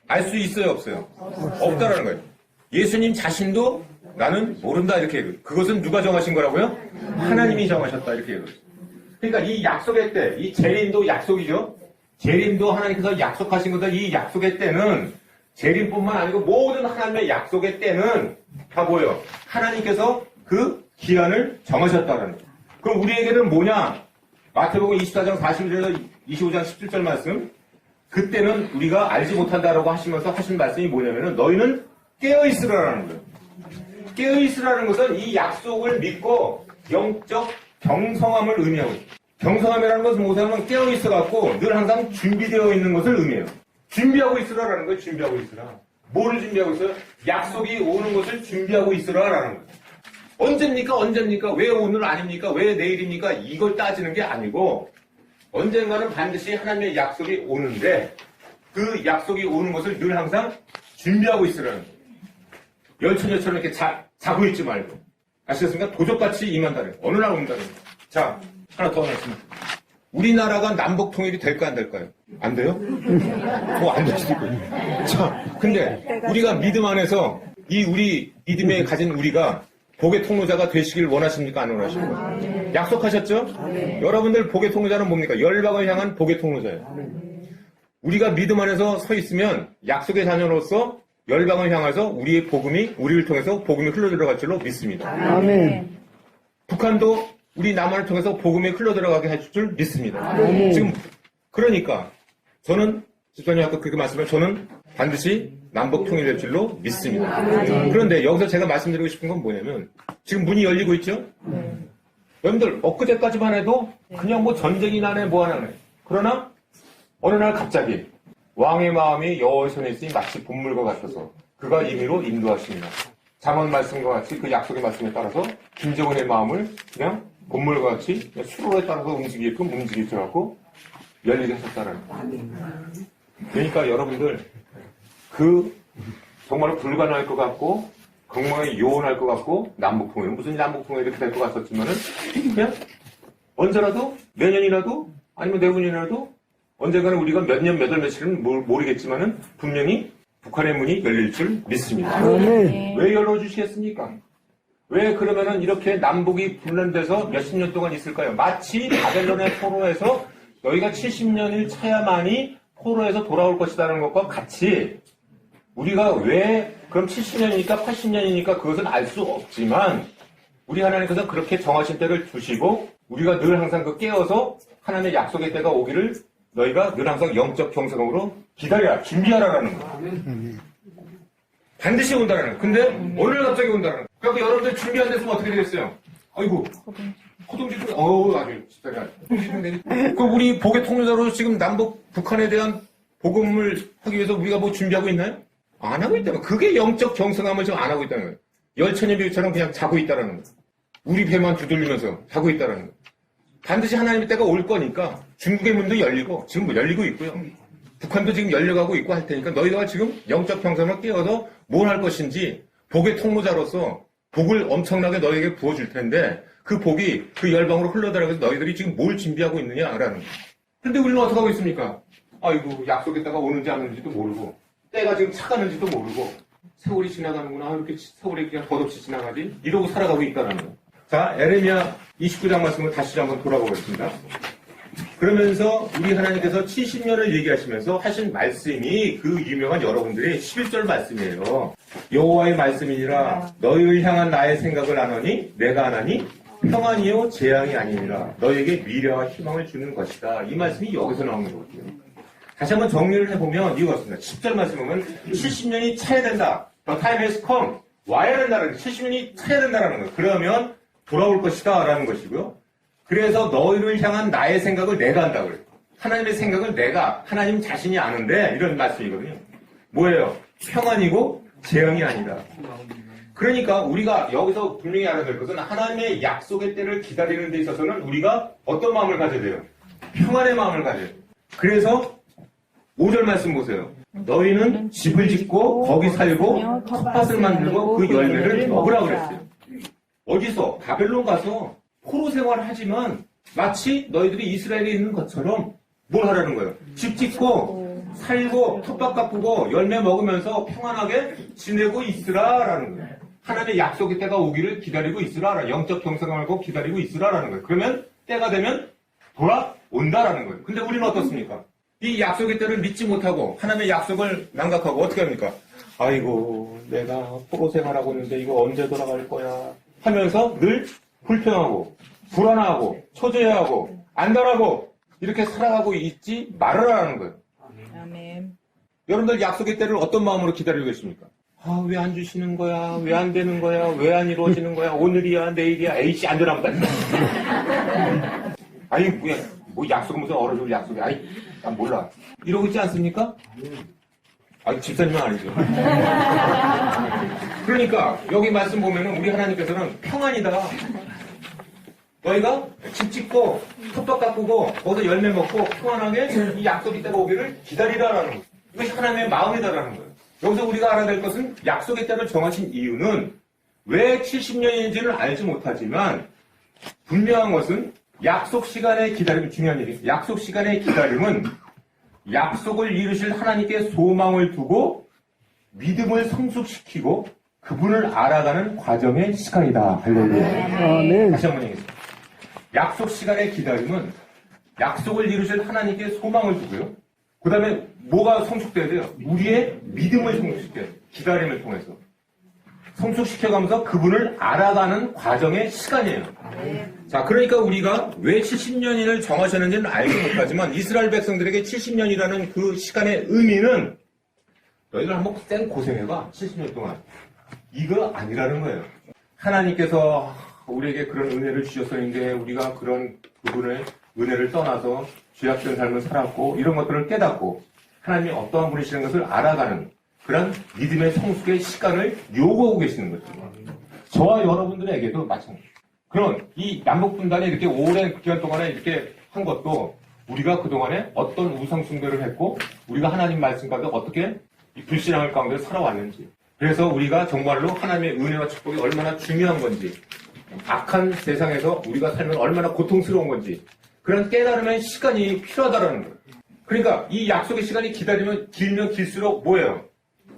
S1: 알 수 있어요, 없어요? 없다라는 거예요. 예수님 자신도 나는 모른다 이렇게 얘기해요. 그것은 누가 정하신 거라고요? 하나님이 정하셨다 이렇게 얘기해요. 그러니까 이 약속의 때, 이 재림도 약속이죠. 재림도 하나님께서 약속하신 것들 이 약속의 때는 재림뿐만 아니고 모든 하나님의 약속의 때는 다 뭐예요? 하나님께서 그 기한을 정하셨다는 거예요. 그럼 우리에게는 뭐냐? 마태복음 24장 41절에서 25장 17절 말씀. 그때는 우리가 알지 못한다라고 하시면서 하신 말씀이 뭐냐면은 너희는 깨어있으라라는 거예요. 깨어있으라는 것은 이 약속을 믿고 영적 경성함을 의미하고 있어요. 경성함이라는 것은 뭐냐면 깨어있어갖고 늘 항상 준비되어 있는 것을 의미해요. 준비하고 있으라라는 거예요. 준비하고 있으라. 뭐를 준비하고 있어요? 약속이 오는 것을 준비하고 있으라라는 거예요. 언제입니까? 왜 오늘 아닙니까? 왜 내일입니까? 이걸 따지는 게 아니고 언젠가는 반드시 하나님의 약속이 오는데 그 약속이 오는 것을 늘 항상 준비하고 있으라는 거예요. 열처녀처럼 이렇게 자고 있지 말고. 아시겠습니까? 도적같이 임한다는 거예요. 어느 날 온다는 거예요. 자, 하나 더 하겠습니다. 우리나라가 남북 통일이 될까 안 될까요? 안 돼요? 안 될 수도 있고. 자, 근데 우리가 믿음 안에서 이 우리 믿음에 가진 우리가 복의 통로자가 되시길 원하십니까? 안 원하십니까? 약속하셨죠? 여러분들 복의 통로자는 뭡니까? 열방을 향한 복의 통로자예요. 우리가 믿음 안에서 서 있으면 약속의 자녀로서 열방을 향해서 우리의 복음이 우리를 통해서 복음이 흘러들어갈 줄로 믿습니다.
S2: 아멘.
S1: 북한도 우리 남한을 통해서 복음이 흘러들어가게 해줄 줄 믿습니다. 지금 그러니까 저는 집사님 아까 그렇게 말씀을 저는 반드시 남북 통일될 줄로 믿습니다. 그런데 여기서 제가 말씀드리고 싶은 건 뭐냐면 지금 문이 열리고 있죠? 여러분들 엊그제까지만 해도 그냥 뭐 전쟁이 나네 뭐 하나 네. 그러나 어느 날 갑자기 왕의 마음이 여호와의 손에 있으니 마치 본물과 같아서 그가 임의로 인도하십니다. 잠언 말씀과 같이 그 약속의 말씀에 따라서 김정은의 마음을 그냥 본물과 같이 수로에 따라서 움직이게끔 움직이셔갖고 열리게 하셨다는 거예요. 그러니까 여러분들 정말 불가능할 것 같고 건강에 요원할 것 같고 남북통일 무슨 남북통일이 이렇게 될 것 같았지만은 그냥 언제라도 내년이라도 아니면 내후년이라도 언젠가는 우리가 몇 년 몇 월 며칠은 모르겠지만은 분명히 북한의 문이 열릴 줄 믿습니다. 왜 열어주시겠습니까? 왜 그러면은 이렇게 남북이 분란돼서 몇십 년 동안 있을까요? 마치 바벨론의 포로에서 너희가 70년을 차야만이 포로에서 돌아올 것이라는 것과 같이 우리가 왜 그럼 70년이니까 80년이니까 그것은 알 수 없지만 우리 하나님께서 그렇게 정하신 때를 두시고 우리가 늘 항상 깨어서 하나님의 약속의 때가 오기를 너희가 늘 항상 영적 경성으로 기다려라, 준비하라라는 거예요. 반드시 온다라는 거예요. 근데 오늘 갑자기 온다라는 거예요. 그러니까 여러분들 준비 안 됐으면 어떻게 되겠어요? 아이고, 호동지도, 아주 진짜. 그 우리 복의 통로자로 지금 남북 북한에 대한 복음을 하기 위해서 우리가 뭐 준비하고 있나요? 안 하고 있다는 거예요. 그게 영적 경성함을 지금 안 하고 있다는 거예요. 열처녀 비유처럼 그냥 자고 있다는 거예요. 우리 배만 두들리면서 자고 있다는 거예요. 반드시 하나님의 때가 올 거니까 중국의 문도 열리고 지금 뭐 열리고 있고요. 북한도 지금 열려가고 있고 할 테니까 너희가 지금 영적 경성을 깨어서 뭘 할 것인지 복의 통로자로서 복을 엄청나게 너희에게 부어줄 텐데 그 복이 그 열방으로 흘러들어가서 너희들이 지금 뭘 준비하고 있느냐라는 거예요. 근데 우리는 어떻게 하고 있습니까? 아이고 약속의 때가 오는지 안 오는지도 모르고 때가 지금 차가는지도 모르고 세월이 지나가는구나 이렇게 세월이 그냥 덧없이 지나가지 이러고 살아가고 있다는 거예요. 자, 에레미야 29장 말씀을 다시 한번 돌아보겠습니다. 그러면서 우리 하나님께서 70년을 얘기하시면서 하신 말씀이 그 유명한 여러분들의 11절 말씀이에요. 여호와의 말씀이니라 너희를 향한 나의 생각을 아노니 내가 아나니 평안이요 재앙이 아니니라 너희에게 미래와 희망을 주는 것이다. 이 말씀이 여기서 나오는 거거든요. 다시 한번 정리를 해보면 이거 같습니다. 10절 말씀 보면 70년이 차야 된다. The time has come. 와야 된다는 거예요. 70년이 차야 된다는 거예요. 그러면 돌아올 것이다 라는 것이고요. 그래서 너희를 향한 나의 생각을 내가 한다고 그래요. 하나님의 생각을 내가 하나님 자신이 아는데 이런 말씀이거든요. 뭐예요? 평안이고 재앙이 아니다. 그러니까 우리가 여기서 분명히 알아야 될 것은 하나님의 약속의 때를 기다리는 데 있어서는 우리가 어떤 마음을 가져야 돼요? 평안의 마음을 가져야 돼요. 그래서 5절 말씀 보세요. 너희는 집을 짓고 거기 살고 텃밭을 만들고 그 열매를 먹으라 그랬어요. 어디서? 바벨론 가서 포로 생활을 하지만 마치 너희들이 이스라엘에 있는 것처럼 뭘 하라는 거예요? 집 짓고 살고 텃밭 가꾸고 열매 먹으면서 평안하게 지내고 있으라라는 거예요. 하나님의 약속의 때가 오기를 기다리고 있으라. 영적 경성을 하고 기다리고 있으라라는 거예요. 그러면 때가 되면 돌아온다라는 거예요. 근데 우리는 어떻습니까? 이 약속의 때를 믿지 못하고 하나님의 약속을 남각하고 어떻게 합니까? 아이고 내가 포로 생활하고 있는데 이거 언제 돌아갈 거야 하면서 늘 불평하고 불안하고 초조해하고 안달하고 이렇게 살아가고 있지 말아라는 거예요.
S2: 아멘.
S1: 여러분들 약속의 때를 어떤 마음으로 기다리고 계십니까? 아, 왜 안 주시는 거야? 왜 안 되는 거야? 왜 안 이루어지는 거야? 오늘이야, 내일이야, 에이씨, 안 되나 보다. 아니, 뭐 약속은 무슨 어려운 약속이야. 아니, 난 몰라. 이러고 있지 않습니까? 아, 집사님은 아니죠. 그러니까 여기 말씀 보면은 우리 하나님께서는 평안이다. 너희가 집 짓고 톱밥 가꾸고 거기서 열매 먹고 평안하게 이 약속의 때가 오기를 기다리라라는 거예요. 이것이 하나님의 마음이다라는 거예요. 여기서 우리가 알아야 될 것은 약속의 때를 정하신 이유는 왜 70년인지는 알지 못하지만 분명한 것은 약속 시간의 기다림이 중요한 얘기예요. 약속 시간의 기다림은 약속을 이루실 하나님께 소망을 두고 믿음을 성숙시키고 그분을 알아가는 과정의 시간이다. 할렐루야. 다시 한번 얘기했습니다. 약속 시간의 기다림은 약속을 이루실 하나님께 소망을 두고요. 그 다음에 뭐가 성숙돼야 돼요? 우리의 믿음을 성숙시켜야 돼요. 기다림을 통해서. 성숙시켜가면서 그분을 알아가는 과정의 시간이에요. 자, 그러니까 우리가 왜 70년을 정하셨는지는 알지 못하지만 이스라엘 백성들에게 70년이라는 그 시간의 의미는 너희들 한번 쌩 고생해봐. 70년 동안. 이거 아니라는 거예요. 하나님께서 우리에게 그런 은혜를 주셨었는데 우리가 그런 그분의 은혜를 떠나서 죄악된 삶을 살았고 이런 것들을 깨닫고 하나님이 어떠한 분이시는 것을 알아가는 그런 믿음의 성숙의 시간을 요구하고 계시는 거죠. 저와 여러분들에게도 마찬가지예요. 그럼 이 남북분단이 이렇게 오랜 기간 동안에 이렇게 한 것도 우리가 그동안에 어떤 우상숭배를 했고 우리가 하나님 말씀 가운데 어떻게 이 불신앙을 가운데 살아왔는지 그래서 우리가 정말로 하나님의 은혜와 축복이 얼마나 중요한 건지 악한 세상에서 우리가 살면 얼마나 고통스러운 건지 그런 깨달음의 시간이 필요하다는 거예요. 그러니까 이 약속의 시간이 기다리면 길면 길수록 뭐예요?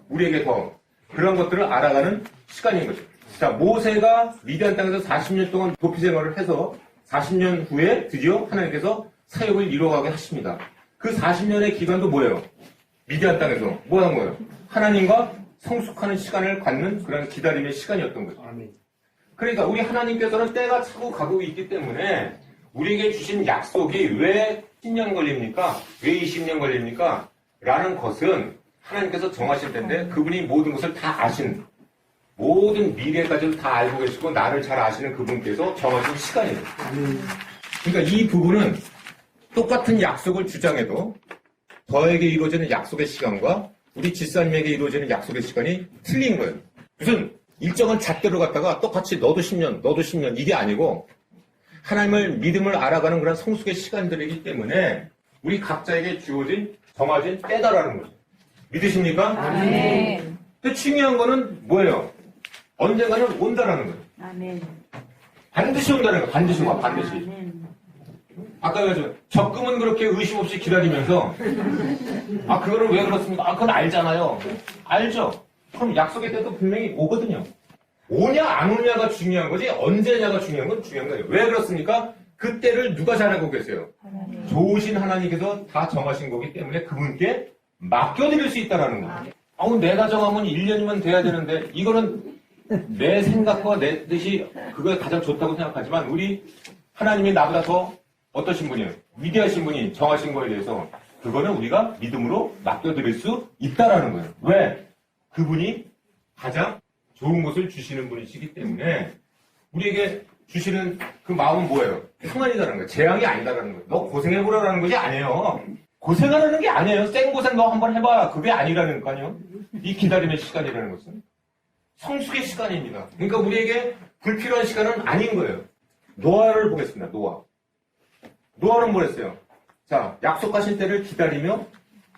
S1: 우리에게 더 그런 것들을 알아가는 시간인 거죠. 자, 모세가 미디안 땅에서 40년 동안 도피 생활을 해서 40년 후에 드디어 하나님께서 사역을 이루어가게 하십니다. 그 40년의 기간도 뭐예요? 미디안 땅에서 뭐 한 거예요? 하나님과 성숙하는 시간을 갖는 그런 기다림의 시간이었던 거죠. 그러니까 우리 하나님께서는 때가 차고 가고 있기 때문에 우리에게 주신 약속이 왜 10년 걸립니까? 왜 20년 걸립니까? 라는 것은 하나님께서 정하실 텐데 그분이 모든 것을 다 아시는 모든 미래까지도 다 알고 계시고 나를 잘 아시는 그분께서 정하신 시간이에요. 그러니까 이 부분은 똑같은 약속을 주장해도 저에게 이루어지는 약속의 시간과 우리 집사님에게 이루어지는 약속의 시간이 틀린 거예요. 무슨 일정한 잣대로 갔다가 똑같이 너도 10년, 너도 10년 이게 아니고 하나님을 믿음을 알아가는 그런 성숙의 시간들이기 때문에 우리 각자에게 주어진 정해진 때다라는 거죠. 믿으십니까?
S2: 아멘.
S1: 근데 중요한 거는 뭐예요? 언젠가는 온다라는 거예요.
S2: 아멘.
S1: 반드시 온다는 거예요. 반드시 와, 반드시.
S2: 아멘.
S1: 아까 그랬죠. 적금은 그렇게 의심 없이 기다리면서 아 그거는 왜 그렇습니까? 아 그건 알잖아요. 알죠. 그럼 약속의 때도 분명히 오거든요. 오냐 안 오냐가 중요한 거지 언제냐가 중요한 건 중요한 거예요. 왜 그렇습니까? 그 때를 누가 잘 알고 계세요?
S2: 하나님.
S1: 좋으신 하나님께서 다 정하신 거기 때문에 그분께 맡겨드릴 수 있다는 거예요. 내가 정하면 1년이면 돼야 되는데 이거는 내 생각과 내 뜻이 그거에 가장 좋다고 생각하지만 우리 하나님이 나보다 더 어떠신 분이에요? 위대하신 분이 정하신 거에 대해서 그거는 우리가 믿음으로 맡겨드릴 수 있다라는 거예요. 왜? 그분이 가장 좋은 것을 주시는 분이시기 때문에 우리에게 주시는 그 마음은 뭐예요? 평안이다라는 거예요. 재앙이 아니다라는 거예요. 너 고생해보라라는 것이 아니에요. 고생하라는 게 아니에요. 생고생 너 한번 해봐. 그게 아니라니까요. 이 기다림의 시간이라는 것은 성숙의 시간입니다. 그러니까 우리에게 불필요한 시간은 아닌 거예요. 노아를 보겠습니다. 노아는 뭐랬어요? 자, 약속하신 때를 기다리며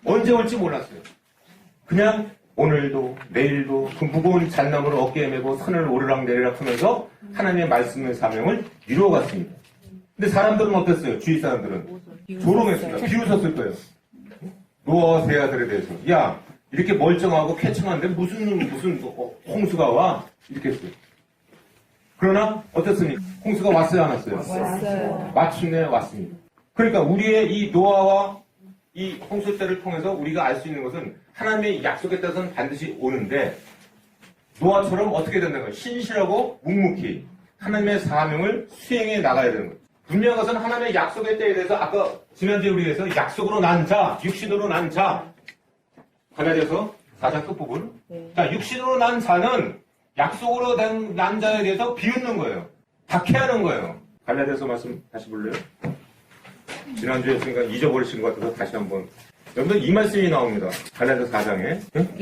S1: 언제 올지 몰랐어요. 그냥 오늘도 내일도 그 무거운 잣나무를 어깨에 메고 산을 오르락내리락 하면서 하나님의 말씀의 사명을 이루어갔습니다. 근데 사람들은 어땠어요? 주위 사람들은 조롱했습니다. 비웃었을 거예요. 노아와 세 아들에 대해서 야 이렇게 멀쩡하고 쾌청한데 무슨 홍수가 와? 이렇게 했어요. 그러나 어떻습니까? 홍수가 왔어요 안 왔어요?
S2: 왔어요.
S1: 마침내 왔습니다. 그러니까 우리의 이 노아와 이 홍수 때를 통해서 우리가 알 수 있는 것은 하나님의 약속에 따라서는 반드시 오는데 노아처럼 어떻게 된다는 거예요? 신실하고 묵묵히 하나님의 사명을 수행해 나가야 되는 거예요. 분명한 것은 하나님의 약속의 때에 대해서 아까 지난주에 우리에서 약속으로 난 자, 육신으로 난 자 갈라디아서 4장 끝부분 자, 육신으로 난 자는 약속으로 난 자에 대해서 비웃는 거예요. 박해하는 거예요. 갈라디아서 말씀 다시 볼래요? 지난주에 했으니까 잊어버리신 것 같아서 다시 한번 여러분들 이 말씀이 나옵니다. 갈라디아서 4장에.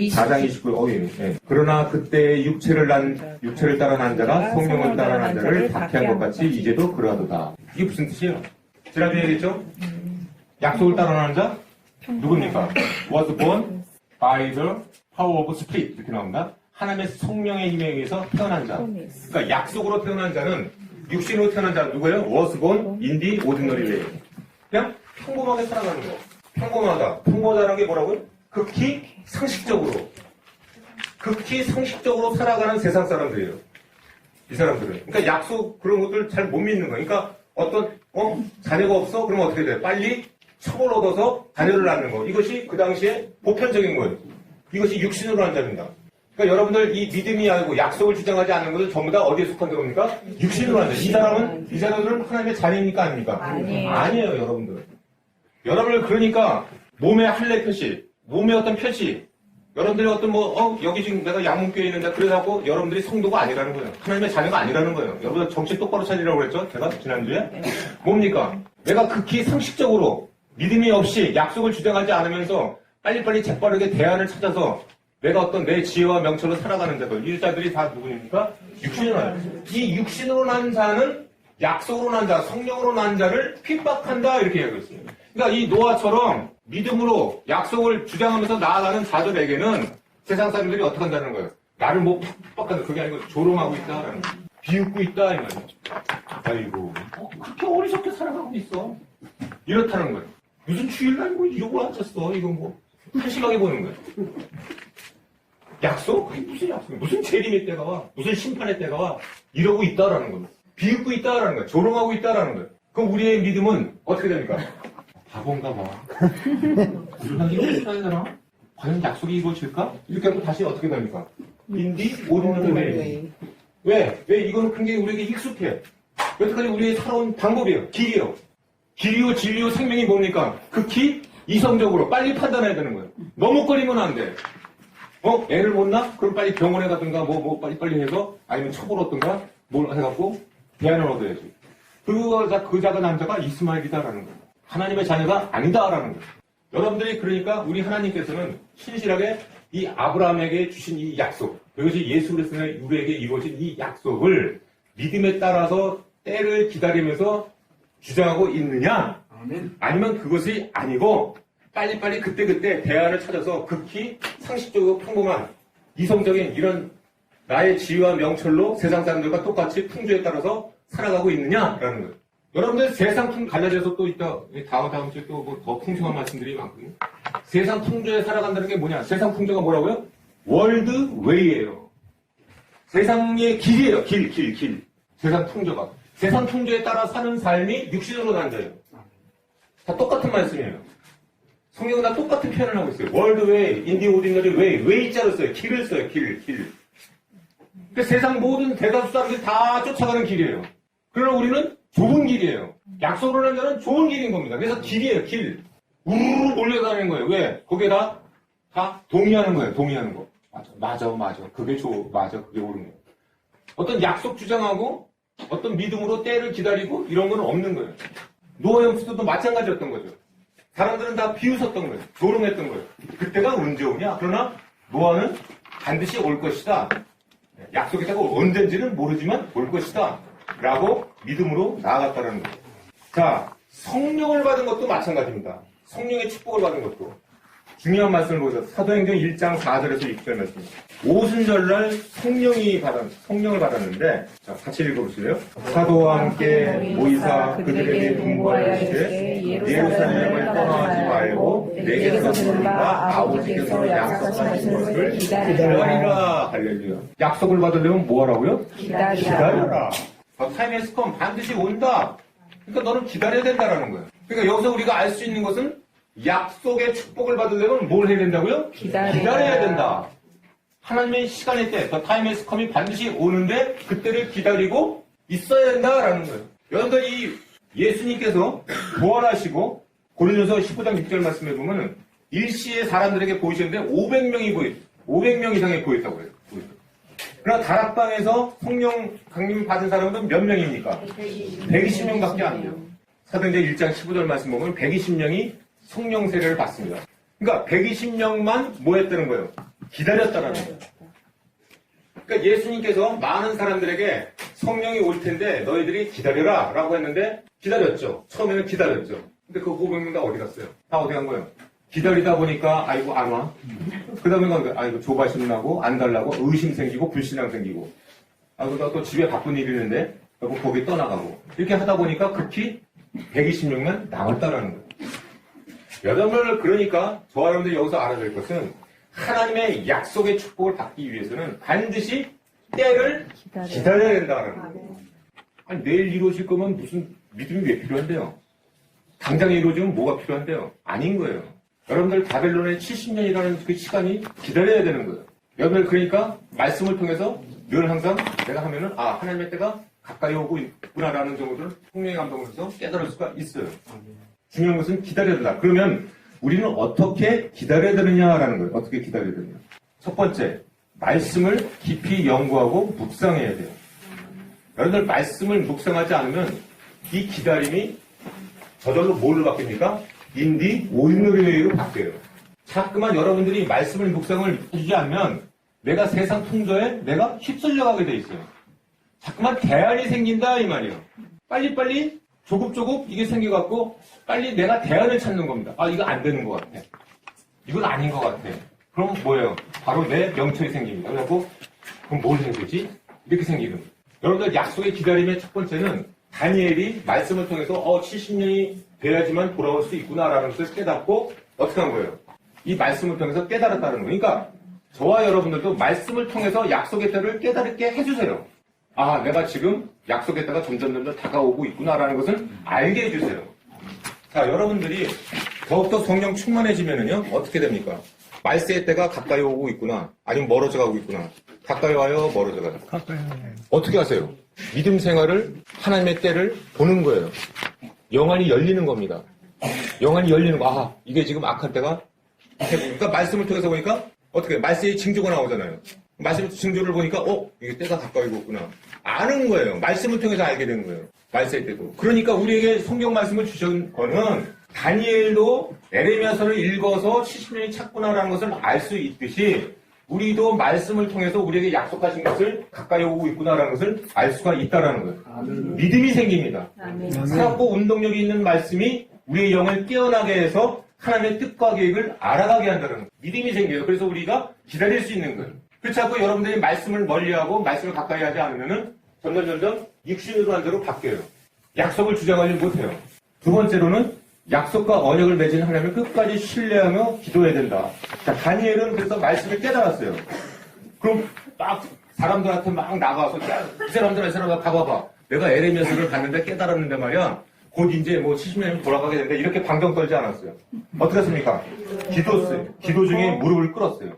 S1: 4장 29. 예. 그러나 그때 육체를 따라 난 자가 성령을 따라 난 자를 박해한 것 같이 이제도 그러하도다. 이게 무슨 뜻이에요? 지난주에 얘기했죠? 약속을 따라 난 자? 누굽니까? Was born by the power of spirit. 이렇게 나옵니다. 하나님의 성령의 힘에 의해서 태어난 자. 그러니까 약속으로 태어난 자는 육신으로 태어난 자는 누구예요? Was born in the ordinary way. 그냥 평범하게 살아가는 거. 평범하다. 평범하다는 게 뭐라고요? 극히 상식적으로 살아가는 세상 사람들이에요. 이 사람들은. 그러니까 약속 그런 것들 잘 못 믿는 거예요. 그러니까 어떤 자녀가 없어? 그러면 어떻게 돼요? 빨리 첩을 얻어서 자녀를 낳는 거. 이것이 그 당시에 보편적인 거예요. 이것이 육신으로 한 자입니다. 그러니까 여러분들 이 믿음이 아니고 약속을 주장하지 않는 것은 전부 다 어디에 속한 겁니까? 육신으로 한 자. 이 사람들은 하나님의 자녀입니까? 아닙니까? 아니에요, 여러분들. 여러분들 그러니까 몸의 할례 표시, 몸의 어떤 표시, 여러분들이 어떤 여기 지금 내가 양문교에 있는데 그래갖고 여러분들이 성도가 아니라는 거예요. 하나님의 자녀가 아니라는 거예요. 여러분들 정신 똑바로 차리라고 그랬죠? 제가 지난주에. 뭡니까? 내가 극히 상식적으로 믿음이 없이 약속을 주장하지 않으면서 빨리빨리 재빠르게 대안을 찾아서 내가 어떤 내 지혜와 명철로 살아가는 자들, 이 자들이 다 누구입니까? 육신으로 난 자. 이 육신으로 난 자는 약속으로 난 자, 성령으로 난 자를 핍박한다 이렇게 얘기하고 있습니다. 그러니까 이 노아처럼 믿음으로 약속을 주장하면서 나아가는 자들에게는 세상 사람들이 어떻게 한다는 거예요? 나를 뭐 핍박한다. 그게 아니고 조롱하고 있다라는 거예요. 비웃고 있다 이 말이죠. 아이고 그렇게 어리석게 살아가고 있어. 이렇다는 거예요. 무슨 주일날 뭐 욕을 안 쳤어. 이건 뭐 한심하게 보는 거예요. 약속? 그게 무슨 약속이야? 무슨 재림의 때가 와? 무슨 심판의 때가 와? 이러고 있다라는 겁니다. 비웃고 있다라는 거예요. 조롱하고 있다라는 거예요. 그럼 우리의 믿음은 어떻게 됩니까? 바본가 봐. 우리가 이렇게 살아야 되나? 과연 약속이 이루어질까? 이렇게 하고 다시 어떻게 됩니까? 인디 오르는 왜? 이거는 굉장히 우리에게 익숙해. 여태까지 우리의 살아온 방법이에요. 길이요. 길이요, 진리요, 생명이 뭡니까? 극히 이성적으로 빨리 판단해야 되는 거예요. 너무 안 돼. 애를 못 낳아? 그럼 빨리 병원에 가든가, 빨리 해서, 아니면 처벌 얻든가, 뭘 해갖고, 대안을 얻어야지. 그 자가 남자가 이스마엘이다라는 거예요. 하나님의 자녀가 아니다라는 거예요. 여러분들이 그러니까 우리 하나님께서는 신실하게 이 아브라함에게 주신 이 약속, 이것이 예수 그리스도의 우리에게 이루어진 이 약속을 믿음에 따라서 때를 기다리면서 주장하고 있느냐? 아니면 그것이 아니고, 빨리빨리 그때그때 대안을 찾아서 극히 상식적으로 평범한 이성적인 이런 나의 지혜와 명철로 세상 사람들과 똑같이 풍조에 따라서 살아가고 있느냐라는 거예요. 여러분들 세상 갈라져서 또 있다. 다음 주에 또 더 풍성한 말씀들이 많거든요. 세상 풍조에 살아간다는 게 뭐냐? 세상 풍조가 뭐라고요? 월드 웨이예요. 세상의 길이에요. 길. 세상 풍조가. 세상 풍조에 따라 사는 삶이 육신으로 난자예요. 다 똑같은 말씀이에요. 성경은 다 똑같은 표현을 하고 있어요. 월드 웨이, 인디 오디너리 웨이, 웨이자를 써요. 길을 써요. 길. 그러니까 세상 모든 대다수 사람들이 다 쫓아가는 길이에요. 그러나 우리는 좁은 길이에요. 약속을 하는 자는 좋은 길인 겁니다. 그래서 길이에요. 길. 우르르 몰려다니는 거예요. 왜? 거기에 다 동의하는 거예요. 동의하는 거. 맞아. 그게 맞아. 그게 옳은 거예요. 어떤 약속 주장하고 어떤 믿음으로 때를 기다리고 이런 건 없는 거예요. 노아 형수도 마찬가지였던 거죠. 사람들은 다 비웃었던 거예요. 조롱했던 거예요. 그때가 언제 오냐? 그러나 노아는 반드시 올 것이다. 약속이 되고 언젠지는 모르지만 올 것이다. 라고 믿음으로 나아갔다는 거예요. 자, 성령을 받은 것도 마찬가지입니다. 성령의 축복을 받은 것도. 중요한 말씀을 보세요. 사도행전 1장 4절에서 6절 말씀입니다. 오순절날 성령을 받았는데, 자, 같이 읽어보실래요? 사도와 함께 모이사 그들에게 공부하여 이르되 예루살렘을 떠나지 말고 내게서 들으라 아버지께서 약속하신 것을 기다리라. 할렐루야. 약속을 받으려면 뭐 하라고요? 기다려라. 타임에스 컴 반드시 온다. 그러니까 너는 기다려야 된다라는 거예요. 그러니까 여기서 우리가 알 수 있는 것은 약속의 축복을 받으려면 뭘 해야 된다고요? 기다려야 된다. 하나님의 시간의 때, 타임에스 컴이 반드시 오는데 그때를 기다리고 있어야 된다라는 거예요. 여러분들 이 예수님께서 부활하시고 고린도서 15장 6절 말씀에 보면은 일시에 사람들에게 보이셨는데 500명 이상이 보였다고 해요. 그러나 다락방에서 성령 강림 받은 사람은 몇 명입니까? 120명밖에 안 돼요. 사도행전 1장 15절 말씀 보면 120명이 성령 세례를 받습니다. 그러니까 120명만 뭐 했다는 거예요? 기다렸다라는 거예요. 그러니까 예수님께서 많은 사람들에게 성령이 올 텐데 너희들이 기다려라 라고 했는데 기다렸죠. 처음에는 기다렸죠. 근데 그 500명 다 어디 갔어요? 다 어디 간 거예요? 기다리다 보니까 아이고 안 와. 그 다음에 아이고 조바심 나고 안 달라고 의심 생기고 불신앙 생기고 아이고 나 또 집에 바쁜 일이 있는데 그리고 거기 떠나가고 이렇게 하다 보니까 극히 120명만 남았다라는 거예요. 여러분들 그러니까 저와 여러분들이 여기서 알아야 될 것은 하나님의 약속의 축복을 받기 위해서는 반드시 때를 기다려야 된다는 거예요. 아니 내일 이루어질 거면 무슨 믿음이 왜 필요한데요? 당장 이루어지면 뭐가 필요한데요? 아닌 거예요. 여러분들 바벨론의 70년이라는 그 시간이 기다려야 되는 거예요. 여러분들 그러니까 말씀을 통해서 늘 항상 내가 하면은 하나님의 때가 가까이 오고 있구나라는 정도를 성령의 감동을 해서 깨달을 수가 있어요. 중요한 것은 기다려야 된다. 그러면 우리는 어떻게 기다려야 되느냐라는 거예요. 어떻게 기다려야 되느냐. 첫 번째, 말씀을 깊이 연구하고 묵상해야 돼요. 여러분들 말씀을 묵상하지 않으면 이 기다림이 저절로 뭘로 바뀝니까? 인디 오인노리로 바뀌어요. 자꾸만 여러분들이 말씀을 묵상을 하지 않으면 내가 세상 풍조에 내가 휩쓸려가게 돼 있어요. 자꾸만 대안이 생긴다 이 말이에요. 빨리빨리 조급조급 이게 생겨갖고 빨리 내가 대안을 찾는 겁니다. 이거 안 되는 것 같아. 이건 아닌 것 같아. 그럼 뭐예요? 바로 내 명철이 생깁니다. 그래갖고 그럼 뭘 해야 되지? 이렇게 생기는. 여러분들 약속의 기다림의 첫 번째는 다니엘이 말씀을 통해서 70년이 돼야지만 돌아올 수 있구나라는 것을 깨닫고 어떻게 한 거예요? 이 말씀을 통해서 깨달았다는 거예요. 그러니까 저와 여러분들도 말씀을 통해서 약속의 때를 깨달게 해주세요. 내가 지금 약속의 때가 점점 다가오고 있구나라는 것을 알게 해주세요. 자, 여러분들이 더욱더 성령 충만해지면은요, 어떻게 됩니까? 말세의 때가 가까이 오고 있구나, 아니면 멀어져 가고 있구나. 가까이 와요, 멀어져 가요.
S3: 가까이 와요.
S1: 어떻게 하세요? 믿음 생활을, 하나님의 때를 보는 거예요. 영안이 열리는 겁니다. 영안이 열리는 거, 이게 지금 악한 때가, 그러니까 말씀을 통해서 보니까, 어떻게, 말세의 징조가 나오잖아요. 말씀 징조를 보니까, 이게 때가 가까이 오구나. 아는 거예요. 말씀을 통해서 알게 되는 거예요. 말세의 때도. 그러니까 우리에게 성경 말씀을 주신 거는 다니엘도 에레미야서를 읽어서 70년이 찼구나라는 것을 알 수 있듯이 우리도 말씀을 통해서 우리에게 약속하신 것을 가까이 오고 있구나라는 것을 알 수가 있다라는 거예요. 믿음이 생깁니다. 살았고 운동력이 있는 말씀이 우리의 영을 깨어나게 해서 하나님의 뜻과 계획을 알아가게 한다는 거예요. 믿음이 생겨요. 그래서 우리가 기다릴 수 있는 거예요. 그렇지 않고 여러분들이 말씀을 멀리하고 말씀을 가까이 하지 않으면은 점점 육신으로 한 대로 바뀌어요. 약속을 주장하지 못해요. 두 번째로는 약속과 언약을 맺은 하나님을 끝까지 신뢰하며 기도해야 된다. 자, 다니엘은 그래서 말씀을 깨달았어요. 그럼 막 사람들한테 막 나가서 이 사람들 가봐봐. 내가 에레미야서를 봤는데 깨달았는데 말이야. 곧 이제 70년이면 돌아가게 된다. 이렇게 방정 떨지 않았어요. 어떻게 했습니까? 기도했어요. 기도 중에 무릎을 꿇었어요.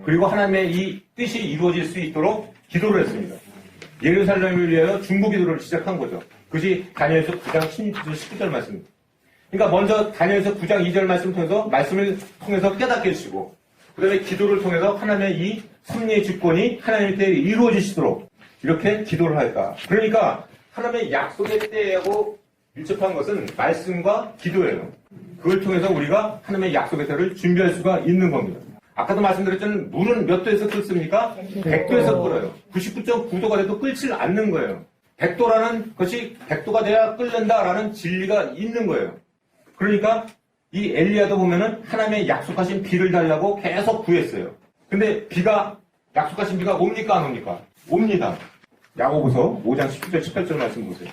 S1: 그리고 하나님의 이 뜻이 이루어질 수 있도록 기도를 했습니다. 예루살렘을 위하여 중보 기도를 시작한 거죠. 그것이 다니엘서 9장 16절 19절 말씀입니다. 그러니까 먼저 다니엘서 9장 2절 말씀을 통해서 말씀을 통해서 깨닫게 해주시고 그 다음에 기도를 통해서 하나님의 이 섭리의 주권이 하나님의 때에 이루어지시도록 이렇게 기도를 할까. 그러니까 하나님의 약속의 때하고 밀접한 것은 말씀과 기도예요. 그걸 통해서 우리가 하나님의 약속의 때를 준비할 수가 있는 겁니다. 아까도 말씀드렸지만 물은 몇 도에서 끓습니까? 100도에서 끓어요. 99.9도가 돼도 끓질 않는 거예요. 100도라는 것이 100도가 돼야 끓는다라는 진리가 있는 거예요. 그러니까 이 엘리야도 보면은 하나님의 약속하신 비를 달라고 계속 구했어요. 근데 약속하신 비가 옵니까 안 옵니까? 옵니다. 야고보서 5장 17절 18절 말씀 보세요.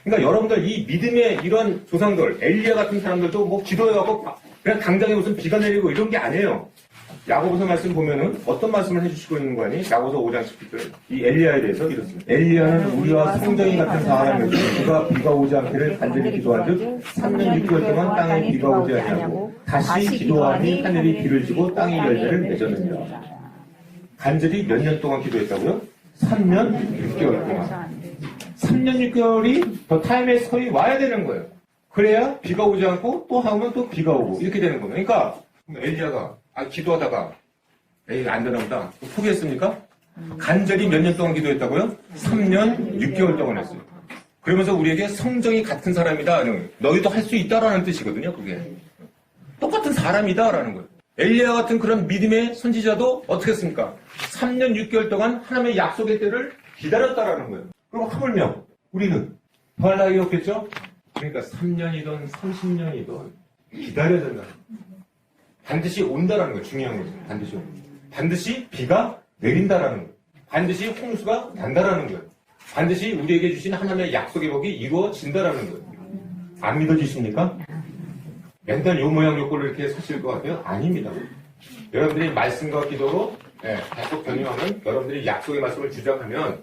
S1: 그러니까 여러분들 이 믿음의 이런 조상들, 엘리야 같은 사람들도 기도해갖고 그냥 당장에 무슨 비가 내리고 이런 게 아니에요. 야고보서 말씀 보면은 어떤 말씀을 해주시고 있는 거 아니? 야고보서 5장 17절. 이 엘리야에 대해서 이렇습니다. 엘리야는 우리와 성정이 같은 사람이었고 그가 비가 오지 않기를 간절히 기도한 즉 3년 6개월 동안 땅에 비가 오지 아니하고 다시 기도하니 하늘이 비를 주고 땅이 열매를 맺었느니라. 간절히 몇 년 동안 기도했다고요? 3년 6개월 동안. 3년 6개월이 더 타임에 서이 와야 되는 거예요. 그래야 비가 오지 않고 또 하면 또 비가 오고 이렇게 되는 거예요. 그러니까 엘리야가 기도하다가 안 되나 보다 포기했습니까? 간절히 몇 년 동안 기도했다고요? 3년 6개월 동안 했어요. 그러면서 우리에게 성정이 같은 사람이다. 너희도 할 수 있다라는 뜻이거든요. 그게 똑같은 사람이다라는 거예요. 엘리야 같은 그런 믿음의 선지자도 어떻게 했습니까? 3년 6개월 동안 하나님의 약속의 때를 기다렸다라는 거예요. 그럼 하물며 우리는 더할 나위가 없겠죠? 그러니까 3년이든 30년이든 기다려야 된다. 반드시 온다라는 거예요. 중요한 거죠. 반드시 온다. 반드시 비가 내린다라는 거예요. 반드시 홍수가 난다라는 거예요. 반드시 우리에게 주신 하나님의 약속의 법이 이루어진다라는 거예요. 안 믿어지십니까? 맨날 요 모양 요 꼴로 이렇게 서실 것 같아요? 아닙니다. 여러분들이 말씀과 기도로 계속 변형하면 여러분들이 약속의 말씀을 주장하면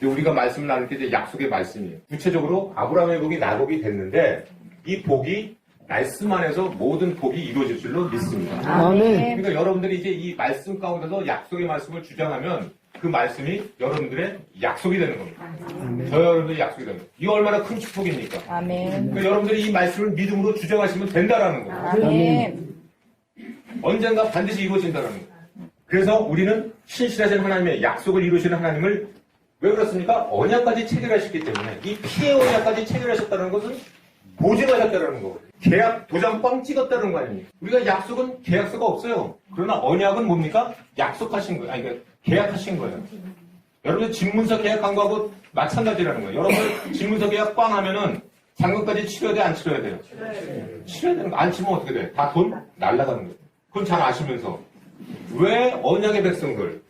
S1: 우리가 말씀을 나눌 때 이제 약속의 말씀이에요. 구체적으로 아브라함의 복이 나복이 됐는데 이 복이 말씀 안에서 모든 복이 이루어질 줄로 믿습니다.
S2: 아멘.
S1: 그러니까 여러분들이 이제 이 말씀 가운데서 약속의 말씀을 주장하면 그 말씀이 여러분들의 약속이 되는 겁니다. 저 여러분들의 약속이 되는 겁니다. 이거 얼마나 큰 축복입니까?
S2: 아멘.
S1: 그러니까 여러분들이 이 말씀을 믿음으로 주장하시면 된다라는 거예요.
S2: 아멘.
S1: 언젠가 반드시 이루어진다라는 거예요. 그래서 우리는 신실하신 하나님의 약속을 이루시는 하나님을 왜 그렇습니까? 언약까지 체결하셨기 때문에 이 피의 언약까지 체결하셨다는 것은 보증하셨다는 거. 계약 도장 꽝 찍었다는 거 아닙니까? 우리가 약속은 계약서가 없어요. 그러나 언약은 뭡니까? 약속하신 거예요. 아니 그러니까 계약하신 거예요. 여러분 집문서 계약한 거하고 마찬가지라는 거예요. 여러분 집문서 계약 꽝 하면은 잔금까지 치러야 돼, 안 치러야 돼요? 치러야 되는 거. 안 치면 어떻게 돼? 다 돈 날라가는 거예요. 그건 잘 아시면서 왜 언약의 백성들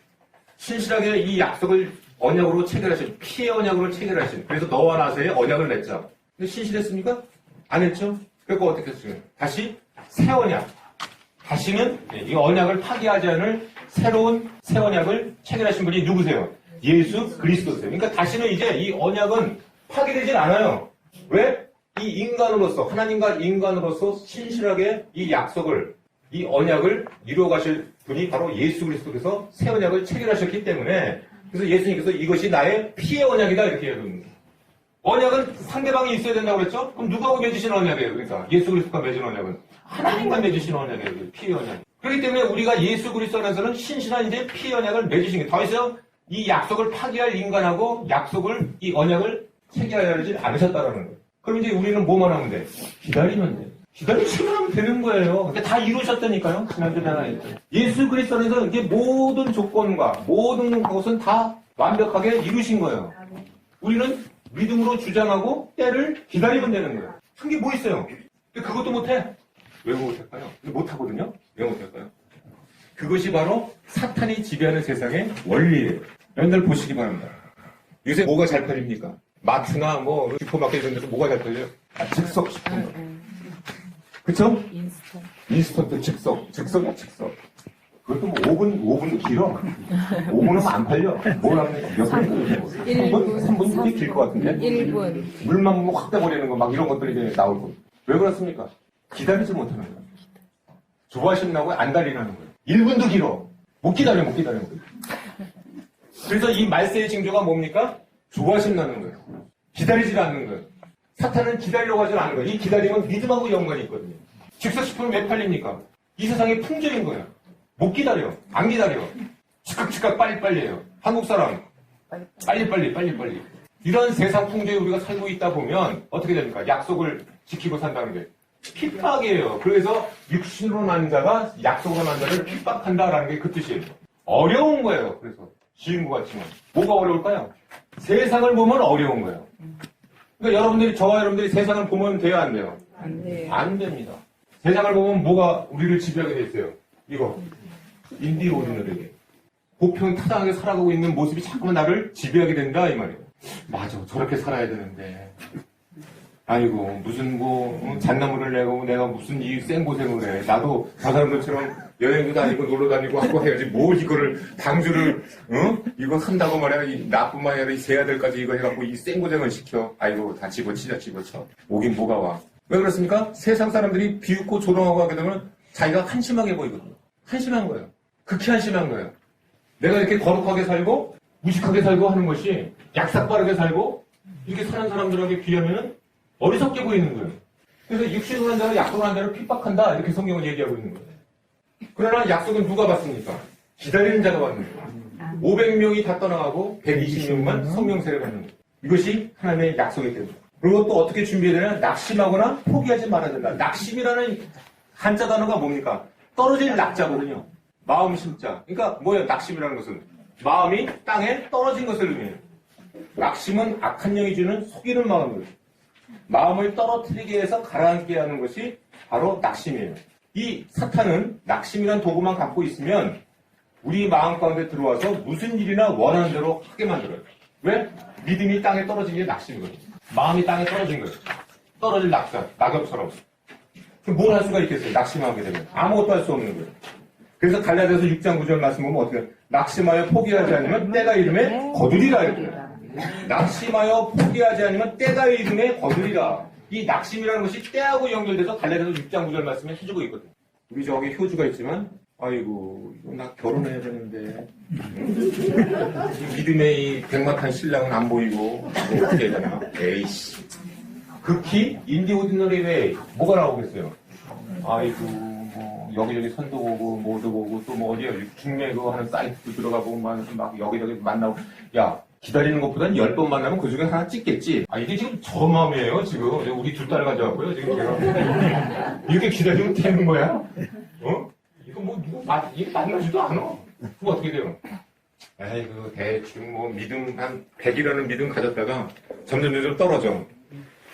S1: 신실하게 이 약속을 언약으로 체결하신 피의 언약으로 체결하신 그래서 너와 나서의 언약을 맺자. 근데 신실했습니까? 안 했죠? 그러니까 어떻게 했어요? 다시 새 언약. 다시는 이 언약을 파기하지 않을 새로운 새 언약을 체결하신 분이 누구세요? 예수 그리스도세요. 그러니까 다시는 이제 이 언약은 파기되질 않아요. 왜? 이 인간으로서 하나님과 인간으로서 신실하게 이 약속을 이 언약을 이루어가실 분이 바로 예수 그리스도께서 새 언약을 체결하셨기 때문에 그래서 예수님께서 이것이 나의 피의 언약이다 이렇게 얘기합니다. 언약은 상대방이 있어야 된다고 그랬죠? 그럼 누구하고 맺으신 언약이에요? 그러니까 예수 그리스도가 맺은 언약은 하나님과 맺으신 언약이에요. 피의 언약. 그렇기 때문에 우리가 예수 그리스도 안에서는 신실한 이제 피의 언약을 맺으신 게 더 이상 이 약속을 파기할 인간하고 약속을 이 언약을 체결하지 않으셨다라는 거예요. 그럼 이제 우리는 뭐만 하면 돼? 기다리면 돼. 기다리시면 하면 되는 거예요. 그러니까 다 이루셨다니까요. 지난주에 하나 했죠. 예수 그리스도 안에서 이게 모든 조건과 모든 것은 다 완벽하게 이루신 거예요. 우리는 믿음으로 주장하고 때를 기다리면 되는 거예요. 한 게 뭐 있어요? 근데 그것도 못해. 왜 못할까요? 못하거든요. 왜 못할까요? 그것이 바로 사탄이 지배하는 세상의 원리예요. 여러분들 보시기 바랍니다. 요새 뭐가 잘 팔립니까? 마트나 뭐 슈퍼마켓 이런 데서 뭐가 잘 팔려요? 즉석식품. 그쵸? 인스턴트 즉석이야 즉석. 그것도 뭐 5분 길어. 5분은 안 팔려. 뭘 합니까? 몇 분? 3분 그게 길 것 같은데?
S2: 1분.
S1: 물만 뭐 확 빼버리는 거 막 이런 것들이 이제 나올 거예요. 왜 그렇습니까? 기다리지 못하는 거예요. 좋아하신다고 안 달리라는 거예요. 1분도 길어. 못 기다리는 거예요. 그래서 이 말세의 징조가 뭡니까? 좋아하신다는 거예요. 기다리지 않는 거예요. 사탄은 기다리려고 하지 않는 거예요. 이 기다림은 믿음하고 연관이 있거든요. 즉석식품이 왜 팔립니까? 이 세상의 풍조인 거예요. 못 기다려. 안 기다려. 즉각 빨리빨리 해요. 한국 사람. 빨리. 이런 세상 풍조에 우리가 살고 있다 보면 어떻게 됩니까? 약속을 지키고 산다는 게 핍박이에요. 그래서 육신으로 난 자가 약속으로 난 자를 핍박한다라는 게 그 뜻이에요. 어려운 거예요. 그래서 쉬운 것 같지만 뭐가 어려울까요? 세상을 보면 어려운 거예요. 그러니까 여러분들이 저와 여러분들이 세상을 보면 돼요, 안 돼요?
S2: 안 돼요.
S1: 안 됩니다. 세상을 보면 뭐가 우리를 지배하게 돼 있어요? 이거 인디 오리너리게 고평 타당하게 살아가고 있는 모습이 자꾸만 나를 지배하게 된다 이 말이에요. 맞아, 저렇게 살아야 되는데 아이고 무슨 뭐 잣나무를 내고 내가 무슨 이 생고생을 해. 나도 저 사람들처럼 여행도 다니고 놀러 다니고 하고 해야지 뭘 이거를 방주를 이거 한다고 말이야. 이 나뿐만 아니라 이 세 아들까지 이거 해갖고 이 생고생을 시켜. 아이고 다 집어쳐. 오긴 뭐가 와. 왜 그렇습니까? 세상 사람들이 비웃고 조롱하고 하게 되면 자기가 한심하게 보이거든요. 한심한 거예요. 극히 한심한 거예요. 내가 이렇게 거룩하게 살고 무식하게 살고 하는 것이 약삭빠르게 살고 이렇게 사는 사람들에게 비하면은 어리석게 보이는 거예요. 그래서 육신으로 한 자를 약속을 한 자를 핍박한다 이렇게 성경은 얘기하고 있는 거예요. 그러나 약속은 누가 받습니까? 기다리는 자가 받는 거예요. 500명이 다 떠나가고 120명만 성령세를 받는 거예요. 이것이 하나님의 약속이 됩니다. 그리고 또 어떻게 준비해야 되냐? 낙심하거나 포기하지 말아야 된다. 낙심이라는 한자 단어가 뭡니까? 떨어질 낙자거든요. 마음 심자. 그러니까 뭐예요? 낙심이라는 것은 마음이 땅에 떨어진 것을 의미해요. 낙심은 악한 영이 주는 속이는 마음이에요. 마음을 떨어뜨리게 해서 가라앉게 하는 것이 바로 낙심이에요. 이 사탄은 낙심이란 도구만 갖고 있으면 우리 마음 가운데 들어와서 무슨 일이나 원하는 대로 하게 만들어요. 왜? 믿음이 땅에 떨어진 게 낙심이거든요. 마음이 땅에 떨어진 거예요. 떨어질 낙자, 낙엽처럼. 그럼 뭘 할 수가 있겠어요? 낙심하게 되면. 아무것도 할 수 없는 거예요. 그래서 갈라디아서 6장 9절 말씀 보면 어떻게 해요? 낙심하여 포기하지 않으면 때가 이름에 거두리라 이렇게. 낙심하여 포기하지 않으면 때가 이름에 거두리라. 이 낙심이라는 것이 때하고 연결돼서 갈라디아서 6장 9절 말씀에 해주고 있거든요. 우리 저기 효주가 있지만 아이고 이거 나 결혼해야 되는데 믿음의 이 백마탄 신랑은 안 보이고 어떻게 해야 되나. 에이씨 극히 인디오디너리 웨이 뭐가 나오겠어요. 아이고 뭐 여기저기 선도 보고 뭐도 보고 또 뭐 어디야 중매 그거 하는 사이트도 들어가 보고 막 여기저기 만나고 야 기다리는 것보다는 10번 만나면 그 중에 하나 찍겠지. 아 이게 지금 저 마음이에요 지금. 우리 두 딸 가져왔고요 지금 제가 이렇게 기다리면 되는 거야? 어? 이거 뭐 누구 이거 만나지도 않아. 그거 어떻게 돼요? 아이고 대충 뭐 믿음 한 100이라는 믿음 가졌다가 점점 떨어져.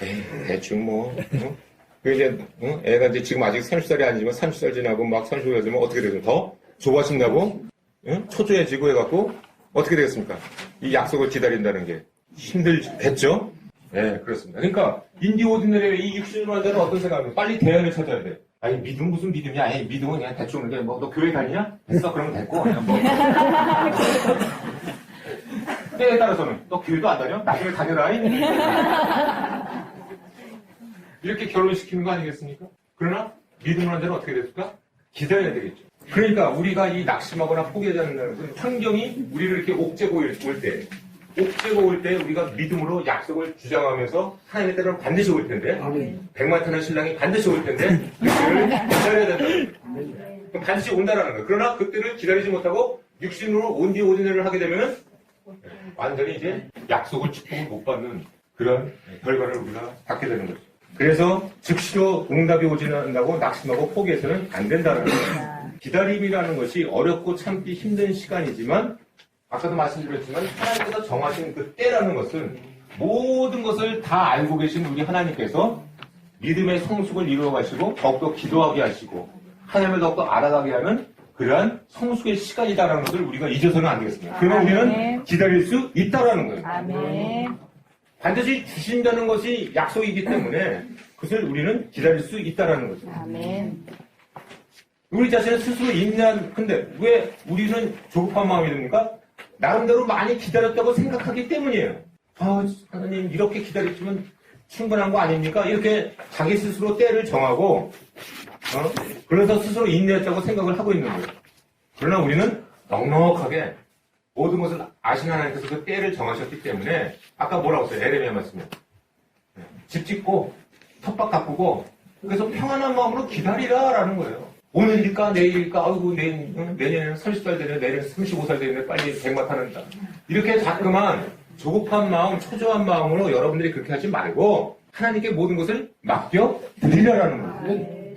S1: 에이, 대충 뭐. 어? 그 이제 애가 이제 지금 아직 30살이 아니지만 30살 지나고 막 30살 되면 어떻게 되죠? 더 좁아진다고? 초조해지고 해갖고 어떻게 되겠습니까? 이 약속을 기다린다는 게 힘들겠죠? 네, 그렇습니다. 그러니까 인디오디너리 이 육신으로 한 자는 어떤 생각이에요? 빨리 대안을 찾아야 돼. 아니 믿음 무슨 믿음이야? 아니 믿음은 그냥 대충 이렇게 뭐 너 교회 다니냐? 됐어 그러면 됐고 그냥 뭐 때에 따라서는 너 교회도 안 다녀? 나중에 다녀라. 이렇게 결혼시키는 거 아니겠습니까? 그러나 믿음으로 한 자는 어떻게 됐을까? 기다려야 되겠죠. 그러니까 우리가 이 낙심하거나 포기하지 않는 것은 환경이 우리를 이렇게 옥죄고 올 때 우리가 믿음으로 약속을 주장하면서 하나님의 때는 반드시 올 텐데 백마탄의 신랑이 반드시 올 텐데 그때를 기다려야 된다. 그럼 반드시 온다라는 거예요. 그러나 그때를 기다리지 못하고 육신으로 온디오디너를 하게 되면은 완전히 이제 약속을 축복을 못 받는 그런 결과를 우리가 받게 되는 거죠. 그래서 즉시로 응답이 오지 않는다고 낙심하고 포기해서는 안 된다는 거예요. 기다림이라는 것이 어렵고 참기 힘든 시간이지만 아까도 말씀드렸지만 하나님께서 정하신 그 때라는 것은 모든 것을 다 알고 계신 우리 하나님께서 믿음의 성숙을 이루어 가시고 더욱더 기도하게 하시고 하나님을 더욱더 알아가게 하는 그러한 성숙의 시간이다라는 것을 우리가 잊어서는 안 되겠습니다. 그러면 우리는 기다릴 수 있다라는 거예요.
S2: 아멘.
S1: 반드시 주신다는 것이 약속이기 때문에 그것을 우리는 기다릴 수 있다라는 거죠.
S2: 아멘.
S1: 우리 자신을 스스로 인내한, 근데 왜 우리는 조급한 마음이 듭니까? 나름대로 많이 기다렸다고 생각하기 때문이에요. 아, 하나님, 이렇게 기다렸으면 충분한 거 아닙니까? 이렇게 자기 스스로 때를 정하고, 그래서 스스로 인내했다고 생각을 하고 있는 거예요. 그러나 우리는 넉넉하게 모든 것을 아신 하나님께서 그 때를 정하셨기 때문에, 아까 뭐라고 했어요? 에레미야 말씀에. 집 짓고, 텃밭 가꾸고, 그래서 평안한 마음으로 기다리라라는 거예요. 오늘일까 내일일까 아이고 내년에는 30살 되네 내년에는 35살 되네 빨리 백마 타는다 이렇게 자꾸만 조급한 마음 초조한 마음으로 여러분들이 그렇게 하지 말고 하나님께 모든 것을 맡겨 드리려라는 거예요.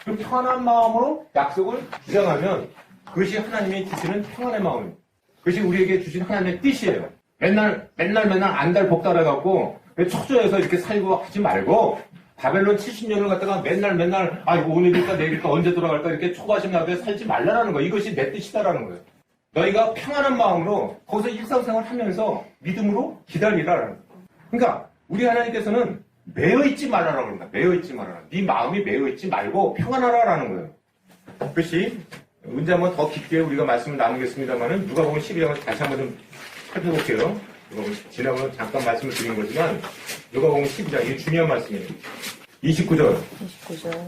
S1: 그 편한 마음으로 약속을 주장하면 그것이 하나님이 주시는 평안의 마음입니다. 그것이 우리에게 주신 하나님의 뜻이에요. 맨날 안달 복달해갖고 초조해서 이렇게 살고 하지 말고 바벨론 70년을 갖다가 맨날 아이고 오늘일까 내일일까 언제 돌아갈까 이렇게 초과심나게 살지 말라라는 거예요. 이것이 내 뜻이다라는 거예요. 너희가 평안한 마음으로 거기서 일상생활 하면서 믿음으로 기다리라라는 거예요. 그러니까 우리 하나님께서는 매여있지 말라라고 합니다. 매여있지 말아라. 네 마음이 매여있지 말고 평안하라라는 거예요. 그것이 언제 한번 더 깊게 우리가 말씀을 나누겠습니다만은 누가복음 12장을 다시 한번 좀 살펴볼게요. 지난번에 잠깐 말씀을 드린 거지만 누가복음 12장 이게 중요한 말씀이에요. 29절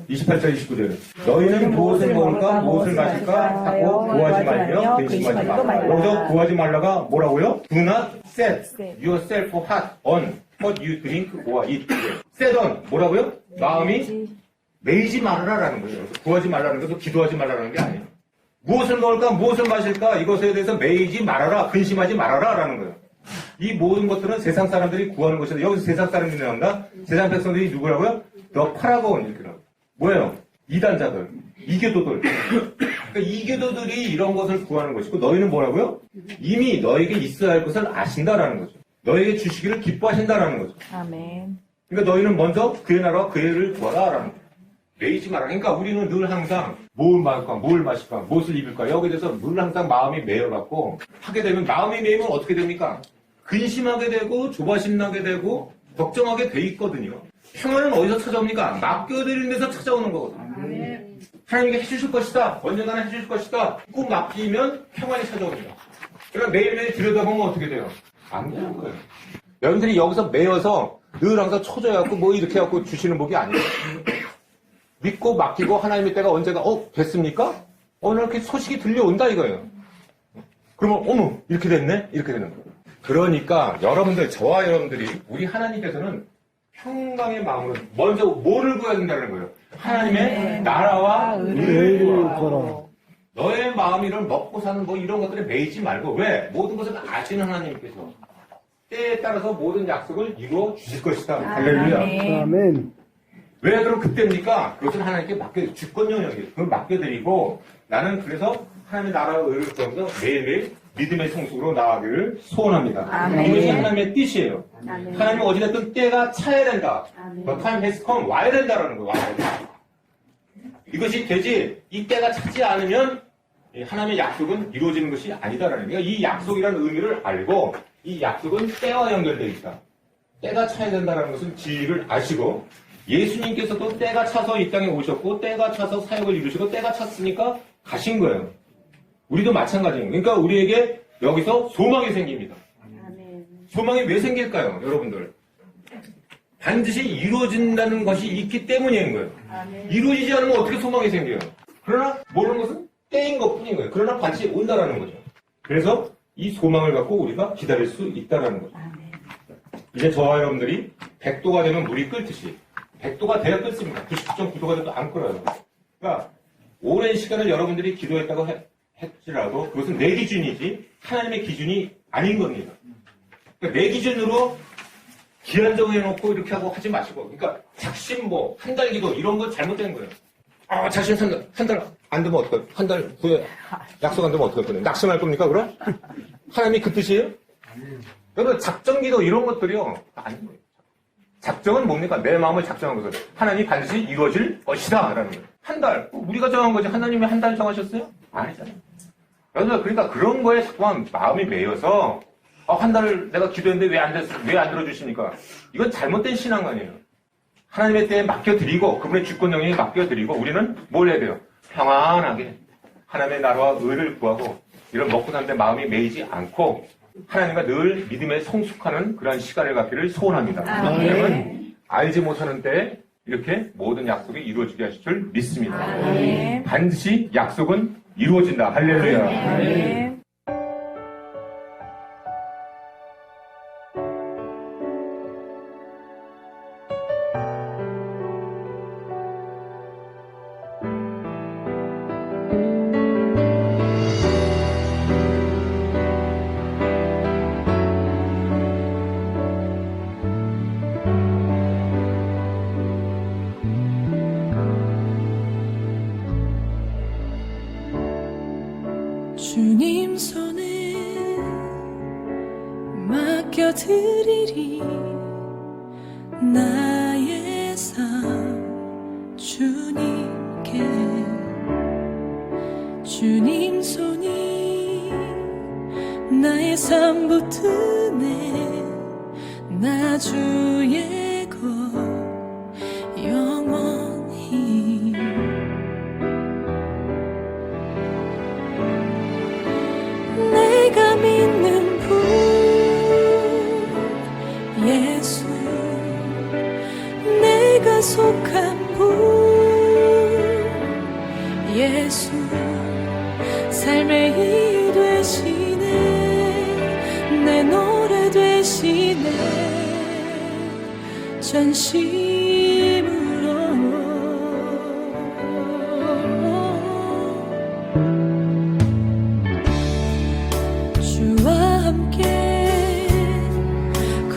S1: 28절 29절 너희는 무엇을 먹을까 무엇을 마실까 하고 구하지 말며 근심하지 말라. 여기서 구하지 말라가 뭐라고요? Do not set yourself hot on what you drink or eat. set on 뭐라고요? 마음이 매이지 말아라라는 거예요. 구하지 말라는 것도 기도하지 말라는 게 아니에요. 무엇을 먹을까 무엇을 마실까 이것에 대해서 매이지 말아라 근심하지 말아라라는 거예요. 이 모든 것들은 세상 사람들이 구하는 것이다. 여기서 세상 사람들이 나온다. 세상 백성들이 누구라고요? 너 파라곤 이렇게 나와요. 뭐예요? 이단자들. 이교도들. 그러니까 이교도들이 이런 것을 구하는 것이고 너희는 뭐라고요? 이미 너에게 있어야 할 것을 아신다라는 거죠. 너에게 주시기를 기뻐하신다라는 거죠.
S2: 아멘.
S1: 그러니까 너희는 먼저 그의 나라와 그의 의를 구하라라는 거예요. 매이지 마라. 그러니까 우리는 늘 항상 뭘 먹을까, 뭘 마실까, 무엇을 입을까 여기에 대해서 늘 항상 마음이 매여갖고 하게 되면 마음이 매이면 어떻게 됩니까? 근심하게 되고 조바심 나게 되고 걱정하게 돼 있거든요. 평안은 어디서 찾아옵니까? 맡겨드리는 데서 찾아오는 거거든요. 하나님께 해주실 것이다. 언젠가는 해주실 것이다. 꼭 맡기면 평안이 찾아옵니다. 그러니까 매일매일 들여다보면 어떻게 돼요? 안 되는 거예요. 여러분들이 여기서 매여서 늘 항상 초조해갖고 뭐 이렇게 해갖고 주시는 복이 아니에요. 믿고 맡기고 하나님의 때가 언제가 됐습니까? 오늘 이렇게 소식이 들려온다 이거예요. 그러면 어머 이렇게 됐네? 이렇게 되는 거예요. 그러니까 여러분들 저와 여러분들이 우리 하나님께서는 평강의 마음으로 먼저 뭐를 구해야 된다는 거예요? 하나님의 나라와 의를 구하라. 너의 마음이를 먹고 사는 뭐 이런 것들에 매이지 말고 왜? 모든 것을 아시는 하나님께서 때에 따라서 모든 약속을 이루어 주실 것이다. 할렐루야.
S3: 아멘.
S1: 왜 그럼 그때입니까? 그것을 하나님께 주권 영역이에요. 그걸 맡겨드리고 나는 그래서 하나님의 나라와 의를 구하면서 매일매일 믿음의 성숙으로 나아가기를 소원합니다.
S2: 아멘.
S1: 이것이 하나님의 뜻이에요.
S2: 아멘.
S1: 하나님은 어찌됐든 때가 차야 된다.
S2: 아멘.
S1: The time has come. 와야 된다라는 거예요. 와야 된다. 이것이 되지 이 때가 차지 않으면 이 하나님의 약속은 이루어지는 것이 아니다라는 거예요. 이 약속이라는 의미를 알고 이 약속은 때와 연결되어 있다. 때가 차야 된다는 것은 진리를 아시고 예수님께서도 때가 차서 이 땅에 오셨고 때가 차서 사역을 이루시고 때가 찼으니까 가신 거예요. 우리도 마찬가지예요. 그러니까 우리에게 여기서 소망이 생깁니다. 소망이 왜 생길까요? 여러분들. 반드시 이루어진다는 것이 있기 때문인 거예요. 이루어지지 않으면 어떻게 소망이 생겨요? 그러나 모르는 것은 때인 것 뿐인 거예요. 그러나 반드시 온다라는 거죠. 그래서 이 소망을 갖고 우리가 기다릴 수 있다라는 거죠. 이제 저와 여러분들이 100도가 되면 물이 끓듯이 100도가 돼야 끓습니다. 99.9도가 돼도 안 끓어요. 그러니까 오랜 시간을 여러분들이 기도했다고 했지라도 그것은 내 기준이지 하나님의 기준이 아닌 겁니다. 그러니까 내 기준으로 기한 정해놓고 이렇게 하고 하지 마시고 그러니까 작심 한 달 기도 이런 건 잘못된 거예요. 작심 한 달 안 되면 어떡해요? 한 달 후에 약속 안 되면 어떡할 거예요? 낙심할 겁니까 그럼? 하나님이 그 뜻이에요? 여러분 작정 기도 이런 것들이요 아닌 거예요. 작정은 뭡니까? 내 마음을 작정한 것을 하나님이 반드시 이루어질 것이다 라는 거예요. 한 달 우리가 정한 거지 하나님이 한 달 정하셨어요? 아니잖아요. 여러분 그러니까 그런 거에 자꾸만 마음이 매여서 한 달을 내가 기도했는데 왜 안 들어주십니까? 이건 잘못된 신앙관이에요. 하나님의 때에 맡겨드리고 그분의 주권 영역에 맡겨드리고 우리는 뭘 해야 돼요? 평안하게 하나님의 나라와 의를 구하고 이런 먹고 사는데 마음이 매이지 않고 하나님과 늘 믿음에 성숙하는 그런 시간을 갖기를 소원합니다. 하나님은 알지 못하는 때에 이렇게 모든 약속이 이루어지게 하실 줄 믿습니다.
S2: 아멘.
S1: 반드시 약속은 이루어진다. 할렐루야.
S2: 아멘.
S4: 주님 손에 맡겨드리리 나의 삶 주님께 주님 손이 나의 삶 붙드네 나 주의 것 영원히 내가 믿는 분 예수 내가 속한 분 예수 삶의 이 되시네 내 노래 되시네 전심으로 주와 함께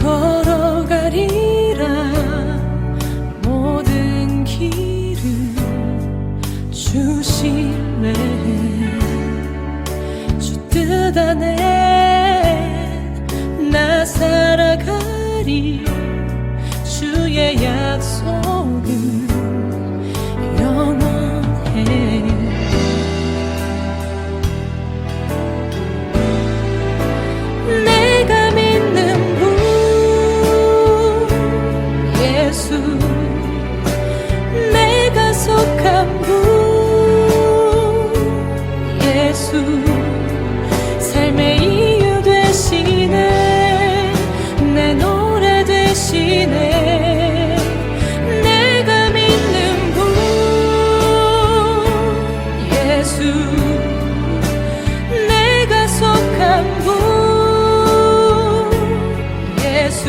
S4: 걸어가리라 모든 길을 주 주시네. 주 뜻 안에 나 살아가리. 주의 약속은 영원해. 내가 믿는 분 예수, 내가 속한 분 예수, 삶의 이유 되시네. 내 노래 되시네. 내가 믿는 분 예수, 내가 속한 분 예수,